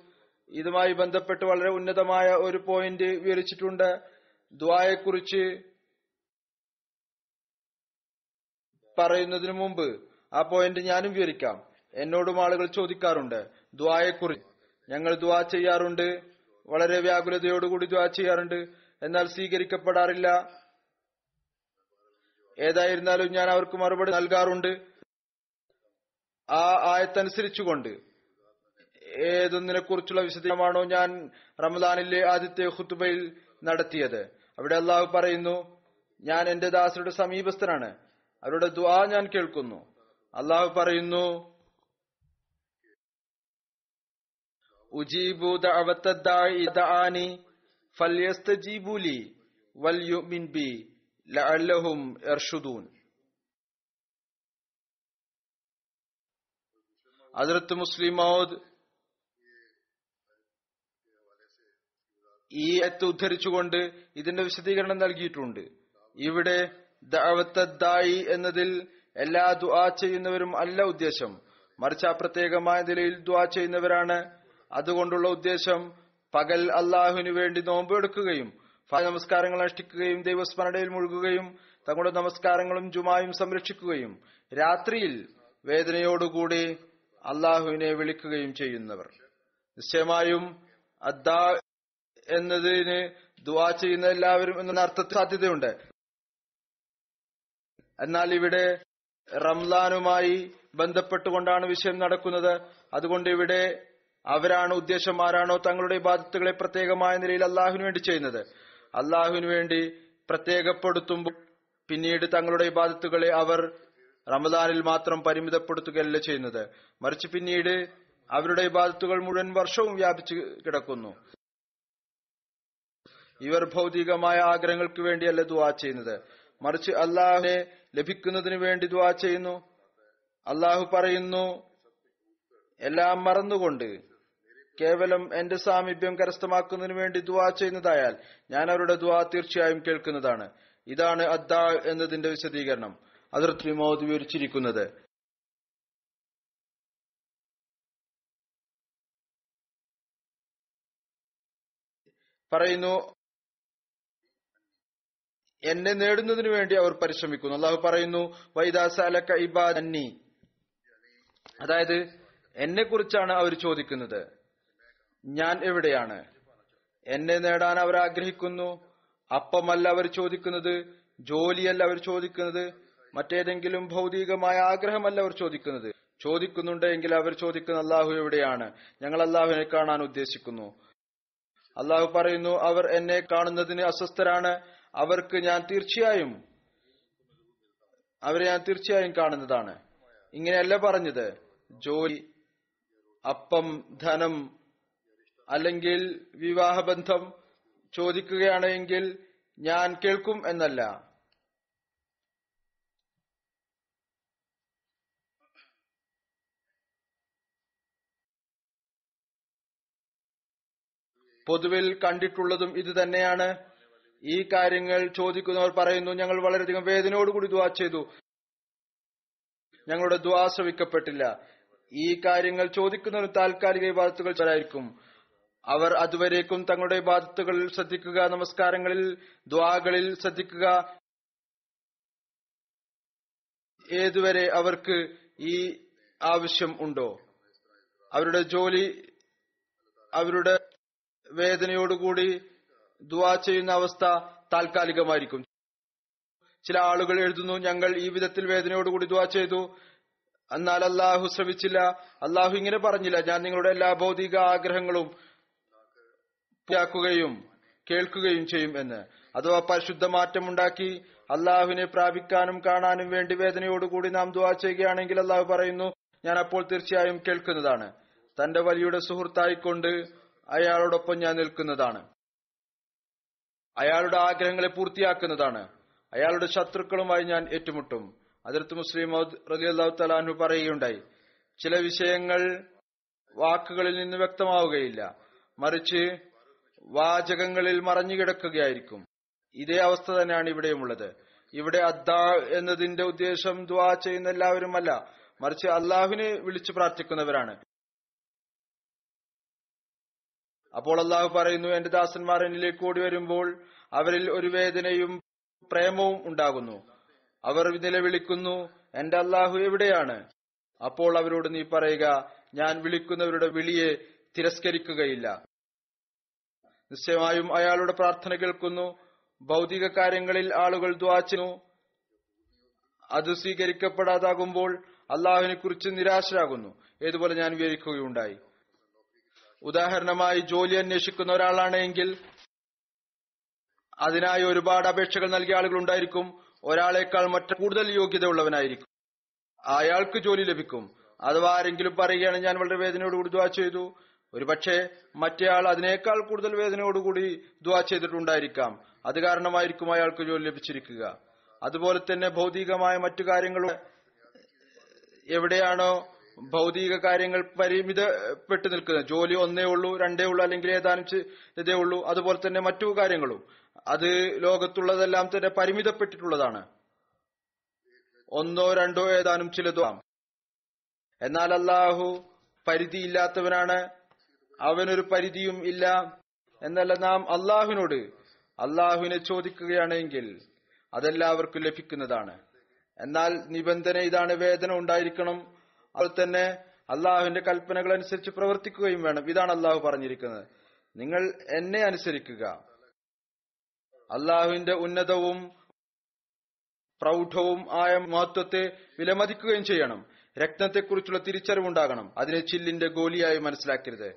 ഇതുമായി ബന്ധപ്പെട്ട് വളരെ ഉന്നതമായ ഒരു പോയിന്റ് വിവരിച്ചിട്ടുണ്ട്. ദുആയെക്കുറിച്ച് പറയുന്നതിനു മുമ്പ് ആ പോയിന്റ് ഞാനും വിവരിക്കാം. എന്നോടും ആളുകൾ ചോദിക്കാറുണ്ട് ദുആയെക്കുറിച്ച്. ഞങ്ങൾ ദുആ ചെയ്യാറുണ്ട്, വളരെ വ്യാകുലതയോടുകൂടി ദുആ ചെയ്യാറുണ്ട്, എന്നാൽ സ്വീകരിക്കപ്പെടാറില്ല. ഏതായിരുന്നാലും ഞാൻ അവർക്ക് മറുപടി നൽകാറുണ്ട്. ആ ആയത്തനുസരിച്ചുകൊണ്ട് ഏതൊന്നിനെ കുറിച്ചുള്ള വിശദീകരണമാണോ ഞാൻ റമദാനിലെ ആദ്യത്തെ ഖുത്ബയിൽ നടത്തിയത്, അവിടെ അള്ളാഹു പറയുന്നു, ഞാൻ എന്റെ ദാസരുടെ സമീപസ്ഥനാണ്, അവരുടെ ദുആ ഞാൻ കേൾക്കുന്നു. അള്ളാഹു പറയുന്നു, ഉജീബു ദഅവത്തദ്ദാഇ ദഅാനി ഫൽയസ്തജീബു ലി വൽയുമിൻ ബി ലഅല്ലഹും യർഷുദൂൻ. ഹദ്റത്ത് മുസ്ലിം മൗദ് ഈ ആയത്ത് ഉദ്ധരിച്ചുകൊണ്ട് ഇതിന്റെ വിശദീകരണം നൽകിയിട്ടുണ്ട്. ഇവിടെ ദഅവത്തദ്ദാഇ എന്നതിൽ എല്ലാ ദുആ ചെയ്യുന്നവരും അല്ല ഉദ്ദേശം, മറിച്ച് ആ പ്രത്യേകമായ നിലയിൽ ദുആ ചെയ്യുന്നവരാണ്. അതുകൊണ്ടുള്ള ഉദ്ദേശം പകൽ അള്ളാഹുവിനു വേണ്ടി നോമ്പ് എടുക്കുകയും നമസ്കാരങ്ങൾ അനുഷ്ഠിക്കുകയും ദൈവസ്മരണയിൽ മുഴുകുകയും തങ്ങളുടെ നമസ്കാരങ്ങളും ജുമായും സംരക്ഷിക്കുകയും രാത്രിയിൽ വേദനയോടുകൂടി അള്ളാഹുവിനെ വിളിക്കുകയും ചെയ്യുന്നവർ. നിശ്ചയമായും അദ്ദാ എന്നതിന് ദുആ ചെയ്യുന്ന എല്ലാവരും എന്ന അർത്ഥത്തിൽ സാധ്യതയുണ്ട്. എന്നാൽ ഇവിടെ റംസാനുമായി ബന്ധപ്പെട്ടുകൊണ്ടാണ് വിഷയം നടക്കുന്നത്. അതുകൊണ്ട് ഇവിടെ അവരാണ് ഉദ്ദേശം. ആരാണോ തങ്ങളുടെ ഇബാദത്തുകളെ പ്രത്യേകമായ നിലയിൽ അള്ളാഹുവിന് വേണ്ടി ചെയ്യുന്നത്, അള്ളാഹുവിന് വേണ്ടി പ്രത്യേകപ്പെടുത്തുമ്പോൾ പിന്നീട് തങ്ങളുടെ ഇബാദത്തുകളെ അവർ റമദാനിൽ മാത്രം പരിമിതപ്പെടുത്തുകയല്ല ചെയ്യുന്നത്, മറിച്ച് പിന്നീട് അവരുടെ ഇബാദത്തുകൾ മുഴുവൻ വർഷവും വ്യാപിച്ചു കിടക്കുന്നു. ഇവർ ഭൗതികമായ ആഗ്രഹങ്ങൾക്ക് വേണ്ടിയല്ല ദുആ ചെയ്യുന്നത്, മറിച്ച് അള്ളാഹുവിനെ ലഭിക്കുന്നതിന് വേണ്ടി ദുആ ചെയ്യുന്നു. അള്ളാഹു പറയുന്നു, എല്ലാം മറന്നുകൊണ്ട് കേവലം എന്റെ സാമീപ്യം കരസ്ഥമാക്കുന്നതിന് വേണ്ടി ദുആ ചെയ്യുന്നതായാൽ ഞാൻ അവരുടെ ദുആ തീർച്ചയായും കേൾക്കുന്നതാണ്. ഇതാണ് അദ്ദാ എന്നതിന്റെ വിശദീകരണം ഹദ്റത്ത് മൗദ് വിവരിച്ചിരിക്കുന്നത്. പറയുന്നു, എന്നെ നേടുന്നതിന് വേണ്ടി അവർ പരിശ്രമിക്കുന്നു. അള്ളാഹു പറയുന്നു, വൈദാ സഅലക ഇബാദി, അതായത് എന്നെ കുറിച്ചാണ് അവർ ചോദിക്കുന്നത്. ഞാൻ എവിടെയാണ്? എന്നെ നേടാൻ അവർ ആഗ്രഹിക്കുന്നു. അപ്പമല്ല അവർ ചോദിക്കുന്നത്, ജോലിയല്ല അവർ ചോദിക്കുന്നത്, മറ്റേതെങ്കിലും ഭൗതികമായ ആഗ്രഹമല്ല അവർ ചോദിക്കുന്നത്. ചോദിക്കുന്നുണ്ടെങ്കിൽ അവർ ചോദിക്കുന്ന അള്ളാഹു എവിടെയാണ്? ഞങ്ങൾ അള്ളാഹുവിനെ കാണാൻ ഉദ്ദേശിക്കുന്നു. അള്ളാഹു പറയുന്നു, അവർ എന്നെ കാണുന്നതിന് അസ്വസ്ഥരാണ്. അവരെ ഞാൻ തീർച്ചയായും കാണുന്നതാണ്. ഇങ്ങനെയല്ല പറഞ്ഞത് ജോലി, അപ്പം, ധനം അല്ലെങ്കിൽ വിവാഹബന്ധം ചോദിക്കുകയാണെങ്കിൽ ഞാൻ കേൾക്കും എന്നല്ല. പൊതുവിൽ കണ്ടിട്ടുള്ളതും ഇത് തന്നെയാണ്. ഈ കാര്യങ്ങൾ ചോദിക്കുന്നവർ പറയുന്നു, ഞങ്ങൾ വളരെയധികം വേദനയോടുകൂടി ദുആ ചെയ്തു, ഞങ്ങളുടെ ദുആ ശ്രവിക്കപ്പെട്ടില്ല. ഈ കാര്യങ്ങൾ ചോദിക്കുന്നവർ താൽക്കാലിക ഇബാദത്തുകൾ ചെയ്യായിരിക്കും. അവർ അതുവരേക്കും തങ്ങളുടെ ഇബാദത്തുകളിൽ ശ്രദ്ധിക്കുക, നമസ്കാരങ്ങളിൽ, ദുആകളിൽ ശ്രദ്ധിക്കുക. ഏതുവരെ അവർക്ക് ഈ ആവശ്യം ഉണ്ടോ? അവരുടെ ജോലി, അവരുടെ വേദനയോടുകൂടി ദുആ ചെയ്യുന്ന അവസ്ഥ താൽക്കാലികമായിരിക്കും. ചില ആളുകൾ എഴുതുന്നു, ഞങ്ങൾ ഈ വിധത്തിൽ വേദനയോടുകൂടി ദുആ ചെയ്തു, എന്നാൽ അള്ളാഹു ശ്രവിച്ചില്ല. അള്ളാഹു ഇങ്ങനെ പറഞ്ഞില്ല, ഞാൻ നിങ്ങളുടെ എല്ലാ ഭൗതിക ആഗ്രഹങ്ങളും ാക്കുകയും കേൾക്കുകയും ചെയ്യും എന്ന്. അഥവാ പരിശുദ്ധ മാറ്റമുണ്ടാക്കി അള്ളാഹുവിനെ പ്രാപിക്കാനും കാണാനും വേണ്ടി വേദനയോടുകൂടി നാം ദുആ ചെയ്യുകയാണെങ്കിൽ അള്ളാഹു പറയുന്നു, ഞാൻ അപ്പോൾ തീർച്ചയായും കേൾക്കുന്നതാണ്. തന്റെ വലിയുടെ സുഹൃത്തായിക്കൊണ്ട് അയാളോടൊപ്പം ഞാൻ നിൽക്കുന്നതാണ്. അയാളുടെ ആഗ്രഹങ്ങളെ പൂർത്തിയാക്കുന്നതാണ്. അയാളുടെ ശത്രുക്കളുമായി ഞാൻ ഏറ്റുമുട്ടും. ഹദ്റത്ത് മുസ്ലിം മൗദ് റളിയല്ലാഹു തആല അൻഹു പറയുകയുണ്ടായി, ചില വിഷയങ്ങൾ വാക്കുകളിൽ നിന്ന് വ്യക്തമാവുകയില്ല, മറിച്ച് വാചകങ്ങളിൽ മറഞ്ഞുകിടക്കുകയായിരിക്കും. ഇതേ അവസ്ഥ തന്നെയാണ് ഇവിടെയുമുള്ളത്. ഇവിടെ അദ്ദാ എന്നതിന്റെ ഉദ്ദേശം ദുആ ചെയ്യുന്ന എല്ലാവരുമല്ല, മറിച്ച് അള്ളാഹുവിനെ വിളിച്ചു പ്രാർത്ഥിക്കുന്നവരാണ്. അപ്പോൾ അള്ളാഹു പറയുന്നു, എന്റെ ദാസന്മാർ എന്നിലേക്ക് ഓടി വരുമ്പോൾ അവരിൽ ഒരു വേദനയും പ്രേമവും ഉണ്ടാകുന്നു. അവർ നിലവിളിക്കുന്നു, എന്റെ അള്ളാഹു എവിടെയാണ്? അപ്പോൾ അവരോട് നീ പറയുക, ഞാൻ വിളിക്കുന്നവരുടെ വിളിയെ തിരസ്കരിക്കുകയില്ല. നിശ്ചയമായും അയാളുടെ പ്രാർത്ഥന കേൾക്കുന്നു. ഭൗതിക കാര്യങ്ങളിൽ ആളുകൾ ദുആ ചെയ്യുന്നു. അത് സ്വീകരിക്കപ്പെടാതാകുമ്പോൾ അള്ളാഹുവിനെ കുറിച്ച് നിരാശരാകുന്നു. ഏതുപോലെ ഞാൻ വിവരിക്കുകയുണ്ടായി. ഉദാഹരണമായി, ജോലി അന്വേഷിക്കുന്ന ഒരാളാണെങ്കിൽ അതിനായി ഒരുപാട് അപേക്ഷകൾ നൽകിയ ആളുകൾ ഉണ്ടായിരിക്കും. ഒരാളെക്കാൾ കൂടുതൽ യോഗ്യതയുള്ളവനായിരിക്കും, അയാൾക്ക് ജോലി ലഭിക്കും. അഥവാ ആരെങ്കിലും പറയുകയാണ്, ഞാൻ വളരെ വേദനയോടുകൂടി ദുആ ചെയ്തു, ഒരുപക്ഷെ മറ്റേയാൾ അതിനേക്കാൾ കൂടുതൽ വേദനയോടുകൂടി ദുആ ചെയ്തിട്ടുണ്ടായിരിക്കാം. അത് കാരണമായിരിക്കും അയാൾക്ക് ജോലി ലഭിച്ചിരിക്കുക. അതുപോലെ തന്നെ ഭൗതികമായ മറ്റു കാര്യങ്ങളും എവിടെയാണോ ഭൗതിക കാര്യങ്ങൾ പരിമിതപ്പെട്ടു നിൽക്കുന്നത്, ജോലി ഒന്നേ ഉള്ളൂ, രണ്ടേ ഉള്ളൂ, അല്ലെങ്കിൽ ഏതാനും ഇതേ ഉള്ളൂ, അതുപോലെ തന്നെ മറ്റു കാര്യങ്ങളും അത് ലോകത്തുള്ളതെല്ലാം തന്നെ പരിമിതപ്പെട്ടിട്ടുള്ളതാണ്. ഒന്നോ രണ്ടോ ഏതാനും ചിലതോ. എന്നാൽ അള്ളാഹു പരിധിയില്ലാത്തവനാണ്, അവനൊരു പരിധിയും ഇല്ല. എന്നല്ല, നാം അള്ളാഹുവിനെ ചോദിക്കുകയാണെങ്കിൽ അതെല്ലാവർക്കും ലഭിക്കുന്നതാണ്. എന്നാൽ നിബന്ധന ഇതാണ്, വേദന ഉണ്ടായിരിക്കണം. അതുപോലെ തന്നെ അള്ളാഹുവിന്റെ കൽപ്പനകൾ അനുസരിച്ച് പ്രവർത്തിക്കുകയും വേണം. ഇതാണ് അള്ളാഹു പറഞ്ഞിരിക്കുന്നത്, നിങ്ങൾ എന്നെ അനുസരിക്കുക. അള്ളാഹുവിന്റെ ഉന്നതവും പ്രൗഢവും ആയ മഹത്വത്തെ വിലമതിക്കുകയും ചെയ്യണം. രത്നത്തെക്കുറിച്ചുള്ള തിരിച്ചറിവുണ്ടാകണം, അതിനെ ചില്ലിന്റെ ഗോലിയായി മനസ്സിലാക്കരുത്.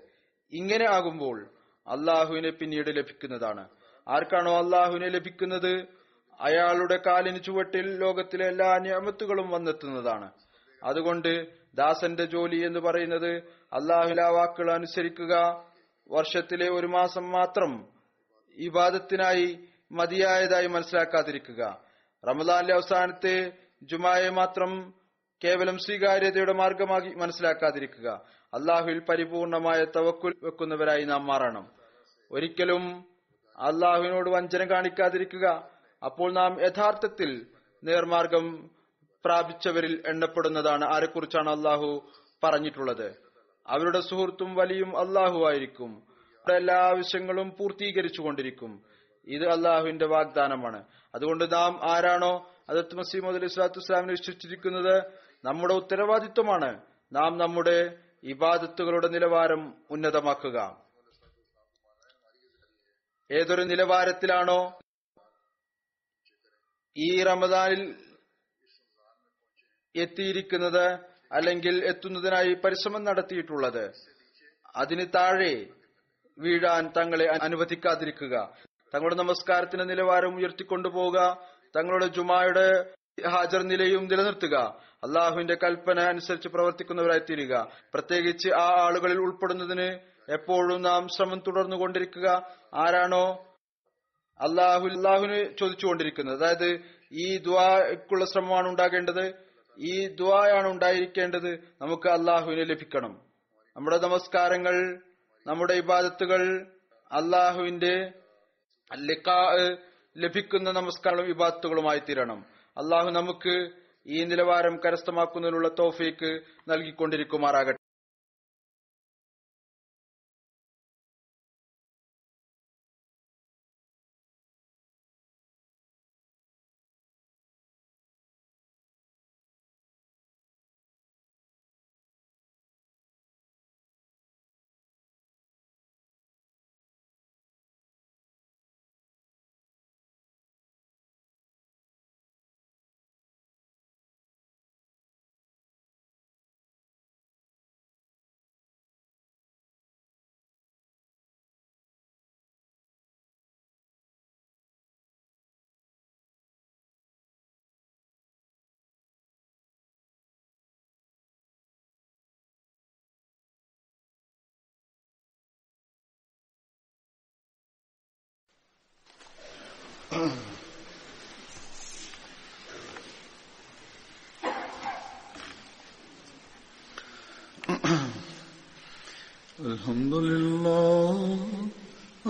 ഇങ്ങനെ ആകുമ്പോൾ അള്ളാഹുവിനെ പിന്നീട് ലഭിക്കുന്നതാണ്. ആർക്കാണോ അള്ളാഹുവിനെ ലഭിക്കുന്നത്, അയാളുടെ കാലിന് ചുവട്ടിൽ ലോകത്തിലെ എല്ലാ നിഅമത്തുകളും വന്നെത്തുന്നതാണ്. അതുകൊണ്ട് ദാസന്റെ ജോലി എന്ന് പറയുന്നത് അള്ളാഹുവിന്റെ വാക്കുകൾ അനുസരിക്കുക. വർഷത്തിലെ ഒരു മാസം മാത്രം ഇബാദത്തിനായി മതിയായതായി മനസ്സിലാക്കാതിരിക്കുക. റമദാനിലെ അവസാനത്തെ ജുമായെ മാത്രം കേവലം സ്വീകാര്യതയുടെ മാർഗമാക്കി മനസ്സിലാക്കാതിരിക്കുക. അള്ളാഹുവിൽ പരിപൂർണമായ തവക്കുൽ വെക്കുന്നവരായി നാം മാറണം. ഒരിക്കലും അള്ളാഹുവിനോട് വഞ്ചന കാണിക്കാതിരിക്കുക. അപ്പോൾ നാം യഥാർത്ഥത്തിൽ നേർമാർഗം പ്രാപിച്ചവരിൽ എണ്ണപ്പെടുന്നതാണ്. ആരെക്കുറിച്ചാണ് അള്ളാഹു പറഞ്ഞിട്ടുള്ളത്? അവരുടെ സുഹൃത്തും വലിയും അള്ളാഹു ആയിരിക്കും, അവരുടെ എല്ലാ ആവശ്യങ്ങളും പൂർത്തീകരിച്ചുകൊണ്ടിരിക്കും. ഇത് അള്ളാഹുവിന്റെ വാഗ്ദാനമാണ്. അതുകൊണ്ട് നാം ആരാണോ ഹദ്റത്ത് മസീഹ് മൗഊദ് അലൈഹിസ്സലാത്തു വസ്സലാമിനെ വിശ്വസിച്ചിരിക്കുന്നത്, നമ്മുടെ ഉത്തരവാദിത്വമാണ് നാം നമ്മുടെ ഇബാദത്തുകളുടെ നിലവാരം ഉന്നതമാക്കുക. ഏതൊരു നിലവാരത്തിലാണോ ഈ റമദാനിൽ എത്തിയിരിക്കുന്നത് അല്ലെങ്കിൽ എത്തുന്നതിനായി പരിശ്രമം നടത്തിയിട്ടുള്ളത്, അതിന് താഴെ വീഴാൻ തങ്ങളെ അനുവദിക്കാതിരിക്കുക. തങ്ങളുടെ നമസ്കാരത്തിന്റെ നിലവാരം ഉയർത്തിക്കൊണ്ടുപോവുക. തങ്ങളുടെ ജുമായുടെ ഹാജർ നിലയും നിലനിർത്തുക. അള്ളാഹുവിന്റെ കൽപ്പന അനുസരിച്ച് പ്രവർത്തിക്കുന്നവരായി തീരുക. പ്രത്യേകിച്ച് ആ ആളുകളിൽ ഉൾപ്പെടുന്നതിന് എപ്പോഴും നാം ശ്രമം തുടർന്നുകൊണ്ടിരിക്കുക. ആരാണോ അള്ളാഹുവിന് ചോദിച്ചുകൊണ്ടിരിക്കുന്നത്, അതായത് ഈ ദുആക്കുള്ള ശ്രമമാണ് ഉണ്ടാകേണ്ടത്, ഈ ദുആയാണ് ഉണ്ടായിരിക്കേണ്ടത്, നമുക്ക് അള്ളാഹുവിനെ ലഭിക്കണം. നമ്മുടെ നമസ്കാരങ്ങൾ, നമ്മുടെ ഇബാദത്തുകൾ അള്ളാഹുവിന്റെ ലിഖാ ലഭിക്കുന്ന നമസ്കാരങ്ങളും ഇബാദത്തുകളുമായി തീരണം. അള്ളാഹു നമുക്ക് ഈ നിലവാരം കരസ്ഥമാക്കുന്നതിനുള്ള തൗഫീക്ക് നൽകിക്കൊണ്ടിരിക്കുമാറാകട്ടെ.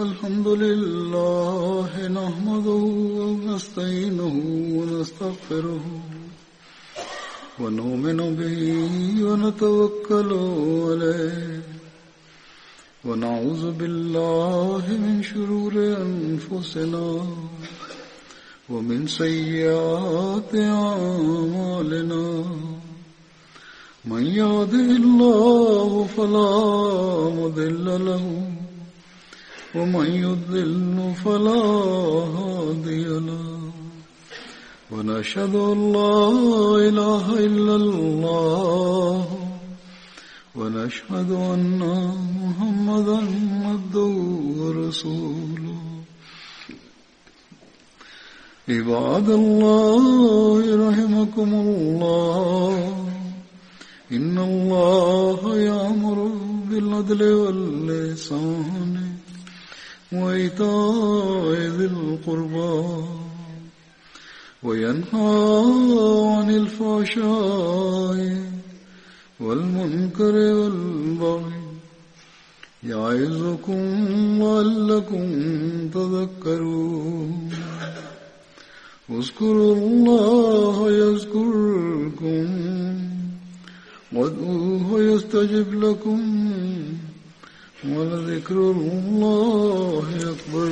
الحمد لله نحمده ونستعينه ونستغفره ونؤمن به ونتوكل عليه ونعوذ بالله من شرور أنفسنا ومن سيئات أعمالنا من يهده الله فلا مضل له ومن يضلل فلا هادي له ونشهد أن لا إله إلا الله ونشهد أن محمدا عبده ورسوله عباد الله رحمكم الله إن الله يأمر بالعدل والإحسان وإيتاء ذي القربى وينهى عن الفحشاء والمنكر والبغي يعظكم لعلكم تذكرون اذكروا الله يذكركم وادعوه يستجب لكم ولذكر الله أكبر.